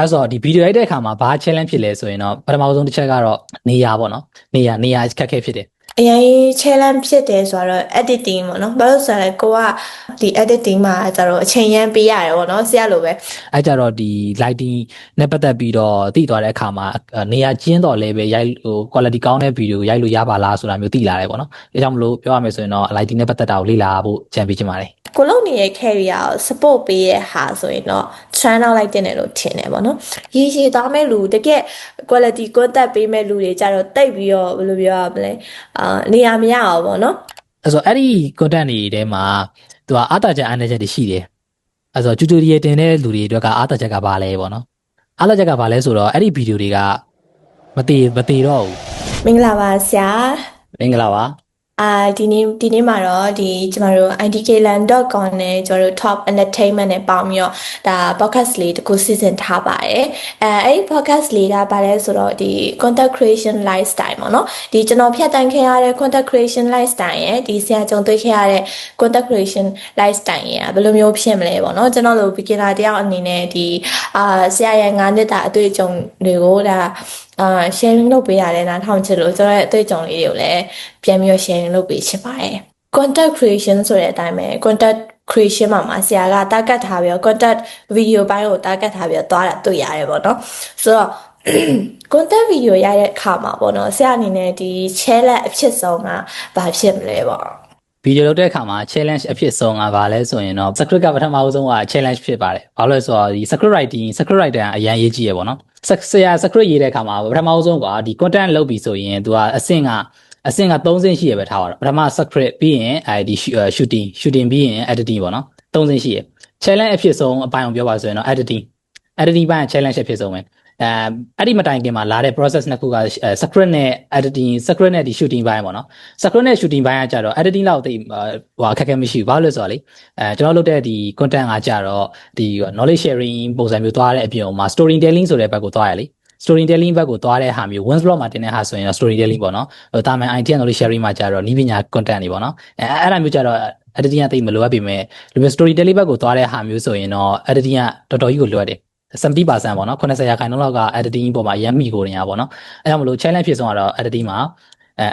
အဲ့ဆိုဒီဗီဒီယိုရိုက်တဲ့အခါမှာဘာ challenge ဖြစ်လဲဆိုရင်တော့ပထမဆုံးတစ်ချက်ကတော့နေရာပေါ့နော်နေရာခက်ခဲဖြစ်တယ်အရင် challenge ဖြစ်တယ်ဆိုတော့ editing ပေါ့နော်ဘာလို့ဆိုတော့ကိုကဒီ editing မှာကျတော့အချိန်ရမ်းပေးရတယ်ပေါ့နော်ဆရာလိုပဲအဲ့ကြတော့ဒီ lighting နဲ့ပတ်သက်ပြီးတော့သိသွားတဲ့အခါမှာနေရာကျင်းတော့လည်းပဲရိုက်quality ကောင်းတဲ့ဗီဒီယိုရိုက်လို့ရပါလားဆိုတာမျိုးသိလာတယ်ပေါ့နော်ဒါကြောင့်မလို့ပြောရမယ်ဆိုရင်တော့ lighting နဲ့ပတ်သက်တာကိုလေ့လာဖို့ကြံပေးချင်ပါတယ်ကိုလုံးနေတဲ့ carrier ကို support ပေးရဟာဆိုရင်တော့ trend out လိုက်တင်တယ်လို့ထင်တယ်ပေါ့နော်ရေရှည်သွားမဲ့လူတကယ် quality content ပေးမဲ့လူတွေကြတော့တိတ်ပြီးတော့ဘယ်လိုပြောရမလဲနေရာမရအောင်ပေါ့နော်အဲ့ဆိုအဲ့ဒီ content တွေထဲမှာသူကအားသာချက်အားနည်းချက်တွေရှိတယ်အဲ့ဆို tutorial တင်တဲ့လူတွေအတွက်ကအားသာချက်ကဘာလဲပေါ့နော်အားသာချက်ကဘာလဲဆိုတော့အဲ့ဒီဗီဒီယိုတွေကမတည်တော့ဘူးမင်္ဂလာပါဆရာမင်္ဂလာပါဒီနေ့မှာတော့ကျမတို့ idkland.com နဲ့ကျမတို့ top entertainment နဲ့ပေါင်းပြီးတော့ဒါ podcast လေးတစ်ခုစီစဉ်ထားပါတယ်အဲ့ဒီ podcast လေးကဘာလဲဆိုတော့ဒီ content creation lifestyle ပေါ့နော်ဒီကျွန်တော်ဖြတ်တန်းခဲ့ရတဲ့ content creation lifestyle ရဲ့ဒီဆရာကြုံတွေ့ခဲ့ရတဲ့ content creation lifestyle ရဲ့ဘယ်လိုမျိုးဖြစ်မလဲပေါ့နော်ကျွန်တော်တို့ beginner တယောက်အနေနဲ့ဆရာရဲ့9နှစ်တာအတွေ့အကြုံတွေကိုsharing လုပ်ပေးရတယ်နားထောင်ချင်လို့ကျွန်တော်ရဲ့အတွေ့အကြုံလေးတွေကိုလည်းပြန်ပြီး sharing လုပ်ပေးချင်ပါတယ် content creation ဆိုတဲ့အတိုင်းပဲ content creation မှာဆရာက target ထားပြီးတော့ content video ဘိုင်းကို target ထားပြီးတော့သွားတာတွေ့ရတယ်ပေါ့နော်ဆိုတော့ content video ရတဲ့အခါမှာပေါ့နော်ဆရာအနေနဲ့ဒီ challenge အဖြစ်ဆုံးကဘာဖြစ်မလဲပေါ့ဗီဒီယိုလုပ်တဲ့အခါမှာ challenge အဖြစ်ဆုံးကဘာလဲဆိုရင်တော့ script ကပထမဆုံးက challenge ဖြစ်ပါတယ်ဘာလို့လဲဆိုတော့ဒီ script writer အရင်ရေးကြည့်ရပေါ့နော်ဆရာ script ရေးတဲ့အခါမှာပထမဆုံးကဒီ content လုပ်ပြီဆိုရင်သူကအဆင့်က3ဆင့်ရှိရပဲထားပါတော့ပထမ script ပြီးရင်ဒီ shooting ပြီးရင် editing ပေါ့နော်3ဆင့်ရှိရ challenge အဖြစ်ဆုံးအပိုင်းကိုပြောပါဆိုရင်တော့ editing ပိုင်း challenge အဖြစ်ဆုံးပဲအဲ့ဒီမတိုင်ခင်မှာလာတဲ့ process နှစ်ခုက script နဲ့ editing script နဲ့ဒီ shooting ပိုင်းပေါ့နော် script နဲ့ shooting ပိုင်းကကြတော့ editing လောက်သိအခက်အခဲမရှိဘူးဘာလို့လဲဆိုတော့လေကျွန်တော်လုပ်တဲ့ဒီ content ကကြတော့ဒီ knowledge sharing ပုံစံမျိုးသွားတဲ့အပြင်မှာ storytelling ဆိုတဲ့ဘက်ကိုသွားရလေstorytelling ဘက်ကိုသွားတဲ့ဟာမျိုး once blog မှာတင်တဲ့ဟာဆိုရင်တော့ storytelling ပေါ့နော်တာမန် IT knowledge sharing မှာကြတော့ဤပညာ content တွေပေါ့နော်အဲ့ဒါမျိုးကြတော့ editing ကသိမလိုအပ်ပေမဲ့ဒီ storytelling ဘက်ကိုသွားတဲ့ဟာမျိုးဆိုရင်တော့ editing ကတော်တော်ကြီးကိုလိုအပ်တယ်70%ပေါ့နော်90%လောက်က editing ပေါ်မှာရမ်းမိကိုနေရပါတော့အဲကြောင့်မလို့ challenge ဖြစ်ဆုံးကတော့ editing မှာ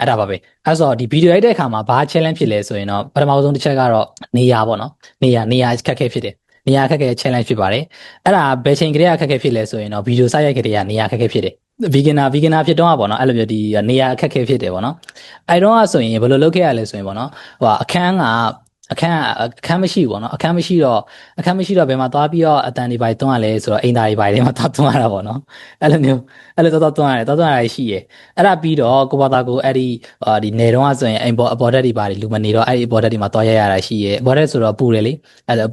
အဲ့ဒါပါပဲအဲ့ဆိုဒီဗီဒီယိုရိုက်တဲ့အခါမှာဘာ challenge ဖြစ်လဲဆိုရင်တော့ပထမဆုံးတစ်ချက်ကတော့နေရာပေါ့နော်နေရာခက်ခဲဖြစ်တယ်နေရာခက်ခဲ challenge ဖြစ်ပါတယ်အဲ့ဒါဘယ်ချိန်ကလေးခက်ခဲဖြစ်လဲဆိုရင်တော့ဗီဒီယိုစရိုက်ကလေးကနေရာခက်ခဲဖြစ်တယ် beginner ဖြစ်တော့ပေါ့နော်အဲ့လိုမျိုးဒီနေရာခက်ခဲဖြစ်တယ်ပေါ့နော်အဲ့တော့ဆိုရင်ဘယ်လိုလုပ်ခဲ့ရလဲဆိုရင်ပေါ့နော်ဟိုအခန်းမရှိဘူးပေါ့နော်အခန်းမရှိတော့ဘယ်မှာသွားပြီးတော့အတန်တွေပိုင်တွန်းရလဲဆိုတော့အိမ်သားတွေပိုင်တွေမှာတွန်းရတာပေါ့နော်အဲ့လိုတော့တွန်းရတယ်ရှိရယ်အဲ့ဒါပြီးတော့ကိုဘာသာကိုအဲ့ဒီနေတော့ဆိုရင်အိမ်ပေါ်အပေါ်တက်တွေပါလူမနေတော့အဲ့ဒီအပေါ်တက်တွေမှာတွားရတာရှိရယ်အပေါ်တက်ဆိုတော့ပူတယ်လေအဲ့ဒါ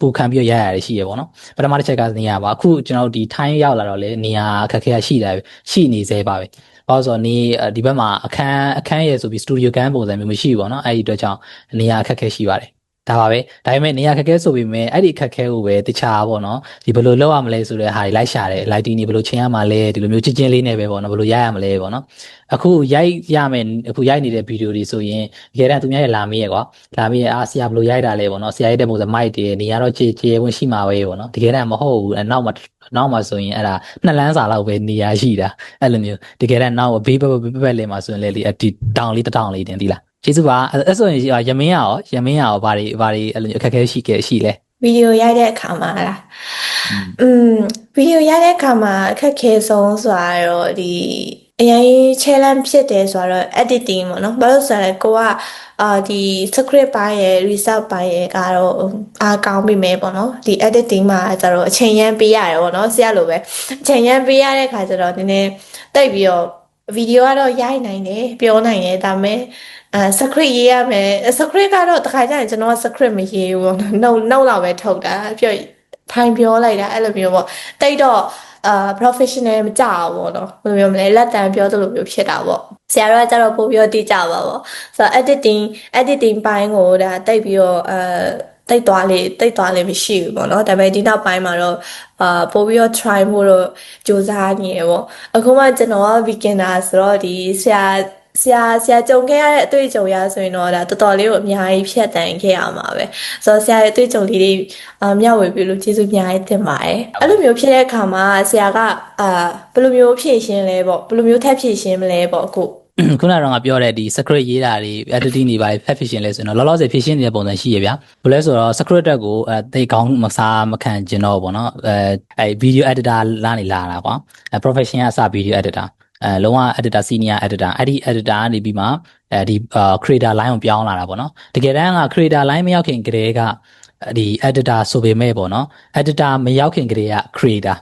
ပူခံပြီးရရတယ်ရှိရယ်ပေါ့နော်ပထမတစ်ချက်ကနေရာပါအခုကျွန်တော်တို့ဒီထိုင်းရောက်လာတော့လေနေရာခက်ခဲရှိနေသေးပါပဲဘာလို့ဆိုတော့ဒီဘက်မှာအခန်းရဲ့ဆိုပြီးစတူဒီယိုကန်းပုံစံမျိုးမရှိဘူးပေါ့နော်အဲ့ဒီအတွက်ကြောင့်နေရာအခက်ခဲရှိပါတယ်ဒါပါပဲဒါပေမဲ့နေရာခက်ခဲဆိုပြီးမဲ့အဲ့ဒီအခက်ခဲကိုပဲတခြားပေါ့နော်ဒီဘယ်လိုလုပ်ရမလဲဆိုတဲ့ဟာတွေလိုက်ရှာတယ် lighting တွေဘယ်လိုချိန်ရမှာလဲဒီလိုမျိုးချင်းလေးနဲ့ပဲပေါ့နော်ဘယ်လိုရရမလဲပေါ့နော်အခုရိုက်နေတဲ့ဗီဒီယိုတွေဆိုရင်တကယ်တမ်းသူများရဲ့လာမေးရကွာလာမေးရဆရာဘယ်လိုရိုက်တာလဲပေါ့နော်ဆရာရိုက်တဲ့ပုံစံမိုက်တယ်နေရာတော့ခြေဝင်ရှိမှာပဲပေါ့နော်တကယ်တမ်းမဟုတ်ဘူးနောက်မှာဆိုရင်အဲ့ဒါ2လမ်းစာလောက်ပဲနေရာရှိတာအဲ့လိုမျိုးတကယ်တမ်းနောက်ဘေးဘက်လေးမှာဆိုရင်လေဒီတောင်လေးတင်သီးလားကျေးဇူးပါအဲ့ဆိုရင်ရမင်းရောဘာတွေအဲ့လိုအခက်အခဲရှိလဲဗီဒီယိုရိုက်တဲ့အခါမှာလားဗီဒီယိုရိုက်တဲ့အခါမှာအခက်ခဲဆုံးဆိုတာတော့အရင် challenge ဖြစ်တယ်ဆိုတော့ editing ပေါ့နော်ဘာလို့ဆိုတော့ကိုကဒီ script ပိုင်းရဲ့ result ပိုင်းရဲ့ကတော့အားကောင်းပြီမဲ့ပေါ့နော်ဒီ editing မှာကျတော့အချိန်ရမ်းပေးရတယ်ပေါ့နော်ဆရာလိုပဲအချိန်ရမ်းပေးရတဲ့ခါကျတော့နည်းနည်းတိတ်ပြီးတော့ဗီဒီယိုကတော့ရိုက်နိုင်တယ်ပြောနိုင်တယ်ဒါပေမဲ့script ရေးရမယ် script ကတော့တခါကျရင်ကျွန်တော်က script မရေးဘူးပေါ့နော်နှုတ်လောက်ပဲထုတ်တာပြောထိုင်ပြောလိုက်တာအဲ့လိုမျိုးပေါ့တိတ်တော့professional မကြဘူးပေါ့နော်ဘယ်လိုမျိုးမလဲလက်တံပြောသလိုမျိုးဖြစ်တာပေါ့ဆရာတို့ကကြတော့ပို့ပြီးတော့တိကျပါပေါ့ဆိုတော့ editing ပိုင်းကိုဒါတိတ်ပြီးတော့တိတ်သွားလေမရှိဘူးပေါ့နော်ဒါပေမဲ့ဒီနောက်ပိုင်းမှာတော့ပို့ပြီးတော့ try ဖို့တော့စူးစမ်းနေရပေါ့အခုမှကျွန်တော်က beginner ဆိုတော့ဒီဆရာ ဆရာကြုံခဲ့ရတဲ့အတွေ့အကြုံရဆိုရင်တော့ဒါတော်တော်လေးကိုအများကြီးဖြတ်တန်းခဲ့ရမှာပဲဆိုတော့ဆရာရဲ့အတွေ့အကြုံလေးတွေမျှဝေပြီးလို့ကျေးဇူးအများကြီးတင်ပါတယ်အဲ့လိုမျိုးဖြစ်တဲ့အခါမှာဆရာကဘယ်လိုမျိုးဖြည့်ရှင်းလဲပေါ့ဘယ်လိုမျိုးထပ်ဖြည့်ရှင်းမလဲပေါ့အခုခုနကတော့ငါပြောတဲ့ဒီ script ရေးတာတွေ editing တွေပါဖက်ဖြစ်ရှင်လဲဆိုရင်တော့လောလောဆယ်ဖြည့်ရှင်းနေတဲ့ပုံစံရှိရဗျာဘယ်လဲဆိုတော့ script တက်ကိုတိတ်ကောင်းမစားမခံကျင်တော့ပေါ့နော်အဲ video editor လာနေလာတာကွာprofession ကစ video editor လုံးဝ editor senior editor အဲ့ဒီ editor ကနေပြီးမှဒီ creator line ကိုပြောင်းလာတာပေါ့နော်တကယ်တမ်းက creator line မရောက်ခင်ကတည်းကဒီ editor ဆိုပေမဲ့ပေါ့နော် editor မရောက်ခင်ကတည်းက creator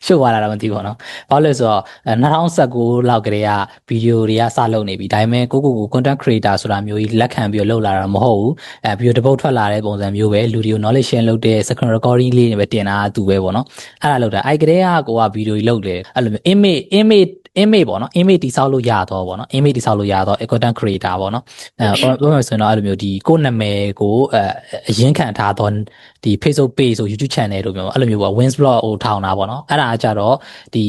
ရှုပ်သွားတာတော့မသိဘူးပေါ့နော်ဘာလို့လဲဆိုတော့2019လောက်ကတည်းကဗီဒီယိုတွေကစလုပ်နေပြီဒါပေမဲ့ကို content creator ဆိုတာမျိုးကြီးလက်ခံပြီးလုပ်လာတာမဟုတ်ဘူးဗီဒီယိုတစ်ပုတ်ထွက်လာတဲ့ပုံစံမျိုးပဲလူတွေကို knowledge share လုပ်တဲ့ screen recording လေးတွေပဲတင်တာသူပဲပေါ့နော်အဲ့ဒါလုပ်တာအဲ့ကတည်းကကိုကဗီဒီယိုကြီးလုပ်တယ်အဲ့လိုမျိုး image ပေါ့နော် image တိဆောက်လို့ရတော့ပေါ့နော် image တိဆောက်လို့ရတော့ content creator ပေါ့နော်ပြောမှဆိုရင်တော့အဲ့လိုမျိုးဒီကိုနာမည်ကိုအရင်ခံထားတော့ဒီ Facebook page ဆို YouTube channel တို့မျိုးအဲ့လိုမျိုးပေါ့ Wins blog ဟိုထောင်တာပေါ့နော်အဲ့ဒါကြတော့ဒီ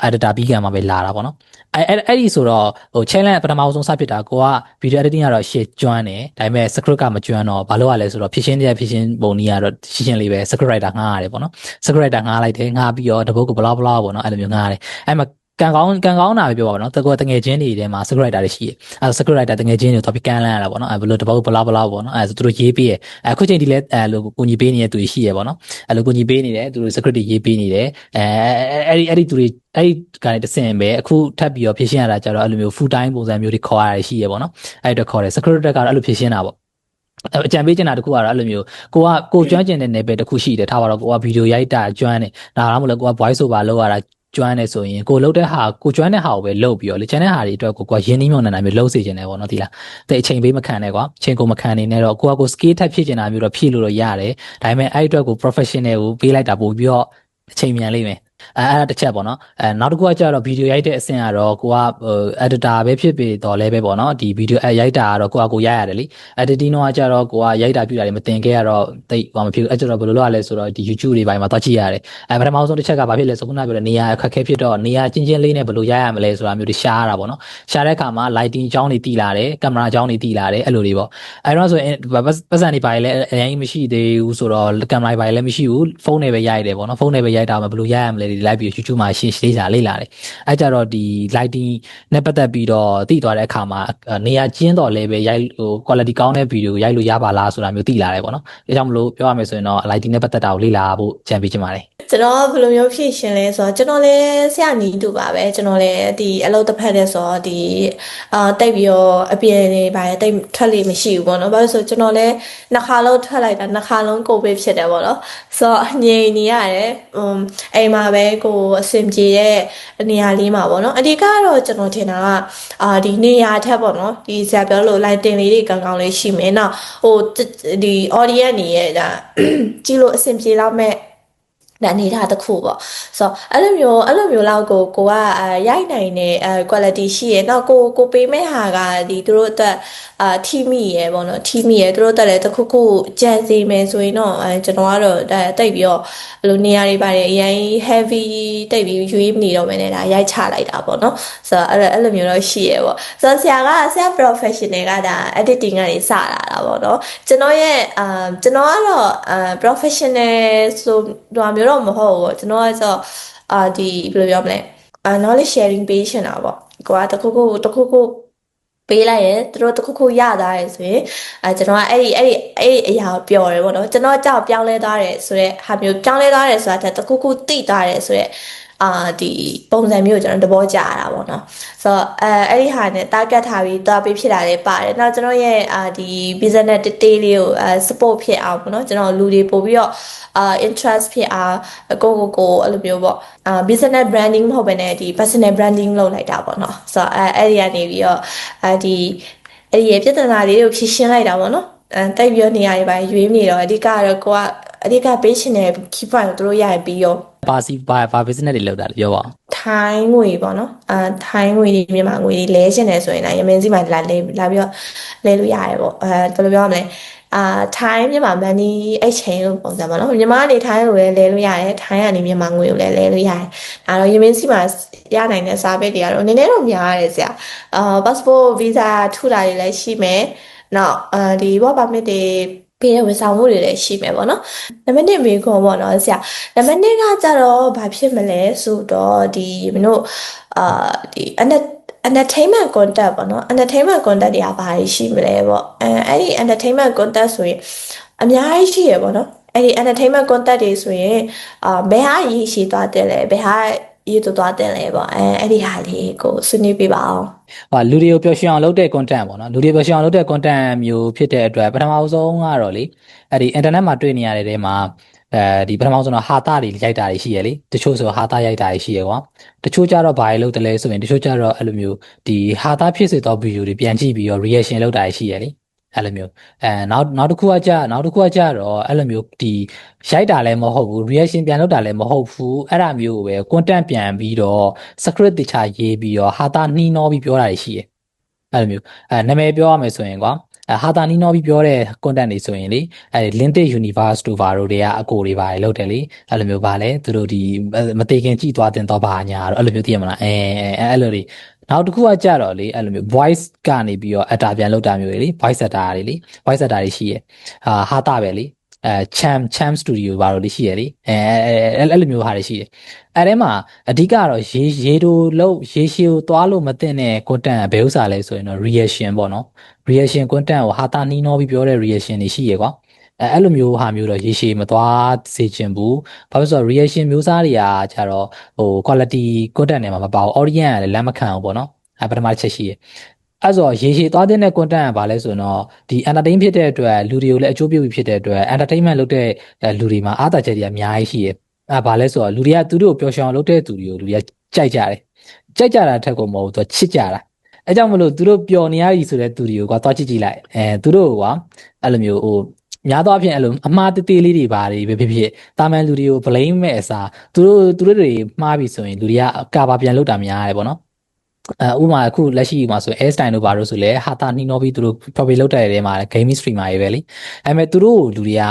editor ပြီးခံမှာပဲလာတာပေါ့နော်အဲ့ဒီဆိုတော့ဟို challenge ပထမဆုံးစဖြစ်တာကိုက video editing ကတော့ရှေ့ကျွမ်းတယ်ဒါပေမဲ့ script ကမကျွမ်းတော့ဘာလို့ ရလဲဆိုတော့ဖြစ်ရှင်းပုံနည်းကတော့ရှင်းလေးပဲ script writer ငှားရတယ်ပေါ့နော် script writer ငှားလိုက်တယ်ငှားပြီးတော့တပုတ်ကိုဘလောက်ပေါ့နော်အဲ့လိုမျိုးငှားတယ်အဲ့မှာကန်ကောင်းတာပဲပြောပါတော့တကယ်ချင်းတွေထဲမှာ script writer တွေရှိတယ်အဲ့ script writer တကယ်ချင်းတွေတော့ပြီးကန်လန်းရတာပေါ့နော်အဲ့ဘယ်လိုတပုတ်ဘလောက်ပေါ့နော်အဲ့ဆိုသူတို့ရေးပေးရအခုချိန်ဒီလဲအဲ့လိုကိုကြီးပေးနေတဲ့သူတွေရှိရပေါ့နော်အဲ့လိုကိုကြီးပေးနေတယ်သူတို့ script တွေရေးပေးနေတယ်အဲ့ဒီသူတွေအဲ့ဒီကနေတဆင့်ပဲအခုထပ်ပြီးတော့ဖြည့်ရှင်းရတာကြတော့အဲ့လိုမျိုး full time ပုံစံမျိုးတွေခေါ်ရတာရှိရပေါ့နော်အဲ့တော့ခေါ်တယ် script writer ကတော့အဲ့လိုဖြည့်ရှင်းတာပေါ့အကြံပေးချင်တာတခုကတော့အဲ့လိုမျိုးကိုကျွမ်းကျင်တဲ့ level တခုရှိတယ်ထားပါတော့ကိုကဗီဒီယိုရိုက်တာကျွမ်းတယ်ဒါမှမဟုတ်လည်းကိုက voice over လုပ်ရတာကျွမ်းနေဆိုရင်ကိုလုပ်တဲ့ဟာကိုကျွမ်းတဲ့ဟာကိုပဲလုပ်ပြီးတော့လေချန်တဲ့ဟာတွေအတွက်ကိုရင်းနှီးမြှုပ်နှံနိုင်ပြီးလုပ်စေချင်တယ်ပေါ့နော်ဒီလားတဲ့အချိန်ပေးမခံနဲ့ကွာအချိန်ကိုမခံနေနဲ့တော့ကို skill ထပ်ဖြစ်ချင်တာမျိုးတော့ဖြည့်လို့ရတယ်ဒါပေမဲ့အဲ့အတွက်ကို professional ကိုပေးလိုက်တာပို့ပြီးတော့အချိန်မြန်လိမ့်မယ်အဲ့ဒါတစ်ချက်ပေါ့နော်နောက်တစ်ခုကကျတော့ဗီဒီယိုရိုက်တဲ့အဆင့်ကတော့ကိုကeditor ပဲဖြစ်ပြီးတော့လည်းပဲပေါ့နော်ဒီဗီဒီယိုရိုက်တာကတော့ကိုရိုက်ရတယ်လေ editing တော့ကျတော့ကိုကရိုက်တာပြတာတွေမတင်ခဲ့ရတော့တိတ်ဘာမဖြစ်ဘူးအဲ့ကျတော့ဘယ်လိုလုပ်ရလဲဆိုတော့ဒီ YouTube တွေပိုင်းမှာသွားကြည့်ရတယ်ပထမဆုံးတစ်ချက်ကဘာဖြစ်လဲဆိုခုနပြောတဲ့နေရာအခက်ခဲဖြစ်တော့နေရာချင်းလေးနဲ့ဘယ်လိုရိုက်ရမလဲဆိုတာမျိုးတွေရှားရတာပေါ့နော်ရှားတဲ့အခါမှာ lighting အကြောင်းတွေတည်လာတယ်ကင်မရာအကြောင်းတွေတည်လာတယ်အဲ့လိုတွေပေါ့အဲ့တော့ဆိုရင်ပတ်စံတွေပိုင်းလည်းအရင်မရှိသေးဘူးဆိုတော့ကင်မရာပိုင်းလည်းမရှိဘူးဖုန်းနဲ့ပဲရိုက်တယ်ပေါ့နော်ဖုန်းနဲ့ပဲရိုက်တာမှဘယ်လိုရိုက်ရမလဲဒီ live ပြီး YouTube မှာရှင်းလေးစားလေးလာတယ်အဲ့ကြတော့ဒီ lighting နဲ့ပတ်သက်ပြီးတော့သိသွားတဲ့အခါမှာနေရာကျင်းတော့လည်းပဲရိုက်ဟို quality ကောင်းတဲ့ video ရိုက်လို့ရပါလားဆိုတာမျိုးသိလာတယ်ပေါ့နော်ဒါကြောင့်မလို့ပြောရမယ်ဆိုရင်တော့ lighting နဲ့ပတ်သက်တာကိုလေ့လာဖို့ကြံပေးချင်ပါတယ်ကျွန်တော်ဘယ်လိုမျိုးဖြည့်ရှင်လဲဆိုတော့ကျွန်တော်လည်းဆရာနီးတူပါပဲကျွန်တော်လည်းဒီအလုပ်တစ်ဖက်တည်းဆိုတော့ဒီတိတ်ပြီးတော့အပြင်တွေပါတိတ်ထွက်လို့မရှိဘူးပေါ့နော်ဘာလို့ဆိုကျွန်တော်လည်းနှစ်ခါလုံးထွက်လိုက်တာနှစ်ခါလုံးကိုဗစ်ဖြစ်တယ်ပေါ့နော်ဆိုတော့ငြိမ်နေရတယ်အိမ်မှာပဲကိုအဆင်ပြေတဲ့နေရာလေးမှာပေါ့နော်အဓိကတော့ကျွန်တော်ထင်တာကဒီနေရာထက်ပေါ့နော်ဒီဆရာပြောလို့ lighting လေးတွေကောင်းလေးရှိမယ်နော်ဟိုဒီ audience တွေရဲ့ဒါကြည့်လို့အဆင်ပြေလောက်မဲ့ဒါနေတာတခုပေါ့ဆိုတော့အဲ့လိုမျိုးလောက်ကိုကရိုက်နိုင်တဲ့quality ရှိရတော့ကိုပေးမဲ့ဟာကဒီသူတို့အတွက်ထိမိရပေါ့နော်ထိမိရသူတို့တက်လည်းတခုခုကြံစီမယ်ဆိုရင်တော့ကျွန်တော်ကတော့တိတ်ပြီးတော့အဲ့လိုနေရာတွေပါတယ်အရင် heavy တိတ်ပြီးရွေးမနေတော့ဘဲနဲ့ဒါရိုက်ချလိုက်တာပေါ့နော်ဆိုတော့အဲ့လိုမျိုးတော့ရှိရပေါ့ဆိုတော့ဆရာ professional ကဒါ editing ကနေစလာတာပေါ့နော်ကျွန်တော်ကတော့professional ဆိုတော့မျိုးတော့မဟုတ်ဘူးကျွန်တော်ကဆိုဒီဘယ်လိုပြောမလဲknowledge sharing ပေးရှင်တာပေါ့ကိုကတခုခုပေးလိုက်ရင်သူတို့တခုခုရသွားတယ်ဆိုရင်ကျွန်တော်ကအဲ့ဒီအရာကိုပြောတယ်ပေါ့နော်ကျွန်တော်ကြောက်ပြောင်းလဲသွားတယ်ဆိုတော့ဟာမျိုးပြောင်းလဲသွားတယ်ဆိုတာတခုခုသိသွားတယ်ဆိုတော့ဒီပုံစံမျိုးကျွန်တော်သဘောကျရတာပေါ့နော်ဆိုတော့အဲ့ဒီဟာနဲ့ target ထားပြီးသွားပေးဖြစ်တာလည်းပါတယ်နောက်ကျွန်တော်ရဲ့ဒီ business detail လေးကိုsupport ဖြစ်အောင်ပေါ့နော်ကျွန်တော်လူတွေပို့ပြီးတော့interest ဖြစ်အောင်ကိုအဲ့လိုမျိုးပေါ့business branding မဟုတ်ဘဲနဲ့ဒီ personal branding လုပ်လိုက်တာပေါ့နော်ဆိုတော့အဲ့ဒီကနေပြီးတော့ဒီအဲ့ဒီရဲ့ပြဿနာလေးကိုဖြေရှင်းလိုက်တာပေါ့နော်တိုက်ပြီးနေရာတွေပါရွေးနေတော့အဓိကတော့ကိုကအဓိကပေးချင်တဲ့ key point ကိုတို့ရပြီးရောဘာ business တွေလုပ်တာလဲပြောပါဦးထိုင်းငွေပေါ့နော်ထိုင်းငွေတွေမြန်မာငွေတွေလဲချင်တယ်ဆိုရင်လည်းရမင်းစီမှာလာပြီးတော့လဲလို့ရတယ်ပေါ့ဘယ်လိုပြောရမလဲထိုင်းမြန်မာ money exchange လို့ပုံစံပေါ့နော်မြန်မာကနေထိုင်းကိုလည်းလဲလို့ရတယ်ထိုင်းကနေမြန်မာငွေကိုလည်းလဲလို့ရတယ် အဲ့တော့ယမင်းစီမှာရနိုင်တဲ့စာပေတွေကတော့နည်းနည်းတော့များရတယ်ဆရာpassport visa ထူတာတွေလည်းရှိမယ်နောက်ဒီ work permit တွေပေးတဲ့ဝန်ဆောင်မှုတွေလည်းရှိမယ်ပေါ့နော်နံပါတ်1မေးခွန်းပေါ့နော်ဆရာနံပါတ်2ကကြတော့ဘာဖြစ်မလဲဆိုတော့ဒီမင်းတို့ဒီ entertainment content ပေါ့နော် entertainment content တွေကဘာရှိမလဲပေါ့အဲ့ဒီ entertainment content ဆိုရင်အများကြီးရှိရပေါ့နော်အဲ့ဒီ entertainment content တွေဆိုရင်ဘယ်ဟာရည်ရှိသွားတယ်လဲဘယ်ဟာရေးသွားတယ်လဲပေါ့အဲ့ဒီဟာလေးကိုဆွေးနွေးပြပါအောင်လူတွေကိုပျော်ရွှင်အောင်လုပ်တဲ့ content ပေါ့နော်လူတွေပျော်ရွှင်အောင်လုပ်တဲ့ content မျိုးဖြစ်တဲ့အတွက်ပထမဆုံးကတော့လေအဲ့ဒီ internet မှာတွေ့နေရတဲ့တဲမှာဒီပထမဆုံးတော့ဟာတာတွေရိုက်တာတွေရှိရလေတချို့ဆိုဟာတာရိုက်တာတွေရှိရကွာတချို့ကျတော့ဘာတွေလုပ်တယ်လဲဆိုရင်တချို့ကျတော့အဲ့လိုမျိုးဒီဟာတာဖြစ်စေသော video တွေပြန်ကြည့်ပြီးတော့ reaction လုပ်တာတွေရှိရလေအဲ့လိုမျိုးနောက်တစ်ခုကကြတော့အဲ့လိုမျိုးဒီရိုက်တာလည်းမဟုတ်ဘူး reaction ပြန်လုပ်တာလည်းမဟုတ်ဘူးအဲ့ဒါမျိုးကိုပဲ content ပြန်ပြီးတော့ script တခြားရေးပြီးတော့ဟာတာနှီးနှောပြီးပြောတာတွေရှိတယ်အဲ့လိုမျိုးနာမည်ပြောရမယ်ဆိုရင်ကွာဟာတာနီနောပြီးပြောတဲ့ content တွေဆိုရင်လေLinkedIn Universe တို့ဘာတို့တွေကအကိုတွေပါတယ်လုပ်တယ်လေအဲ့လိုမျိုးပါလေသူတို့ဒီမသေးခင်ကြည့်သွားတင်တော့ဘာညာတော့အဲ့လိုမျိုးသိရမလားအဲ့လိုတွေနောက်တစ်ခုကကြတော့လေအဲ့လိုမျိုး voice ကနေပြီးတော့ actor ပြန်လုပ်တာမျိုးတွေလေ voice actor တွေလေ voice actor တွေရှိရဟာတာပဲလေcham studio ဘာလို့လဲရှိရလေအဲ့လိုမျိုးဟာတွေရှိတယ်အဲ့ထဲမှာအဓိကတော့ရေတိုလို့ရေရှည်ကိုသွားလို့မသိတဲ့ content ဘယ်ဥစားလဲဆိုရင်တော့ reaction ပေါ့နော် reaction content ကိုဟာတာနှီးနှောပြီးပြောတဲ့ reaction တွေရှိရကွာအဲ့လိုမျိုးဟာမျိုးတော့ရေရှည်မသွားစေချင်ဘူးဘာလို့ဆိုတော့ reaction မျိုးစားတွေကကြတော့quality content တွေမှာမပါဘူး audience ကလည်းလက်မခံဘူးပေါ့နော်ပထမတစ်ချက်ရှိရအဲ့ဆိုရေရှည်သွားတဲ့ content ကဘာလဲဆိုတော့ဒီ entertain ဖြစ်တဲ့အတွက်လူတွေကိုလည်းအကျိုးပြုပြီးဖြစ်တဲ့အတွက် entertainment လုပ်တဲ့လူတွေမှာအားသာချက်တွေအများကြီးရှိတယ်ဘာလဲဆိုတော့လူတွေကသူတို့ကိုပျော်ရွှင်အောင်လုပ်တဲ့သူတွေကိုလူတွေကကြိုက်ကြတယ်ကြိုက်ကြတာထက်ကိုမဟုတ်သူချစ်ကြတာအဲကြောင့်မလို့သူတို့ပျော်နေရပြီဆိုတဲ့သူတွေကိုကွာသွားကြည့်လိုက်သူတို့ကွာအဲ့လိုမျိုးများသောအားဖြင့်အဲ့လိုအမှားတေးလေးတွေပါတယ်ပဲဖြစ်တာမန်လူတွေကို blame မဲ့အစားသူတို့တွေမှားပြီဆိုရင်လူတွေကကာဘာပြန်လုပ်တာများရတယ်ပေါ့နော်ဥပမာအခုလက်ရှိမှာဆို Air Style တို့ဘာလို့ဆိုလဲဟာတာနှီးနှောပြီးသူတို့ profit လုပ်တဲ့တဲမှာ gaming streamer တွေပဲလေအဲ့မဲ့သူတို့လူတွေက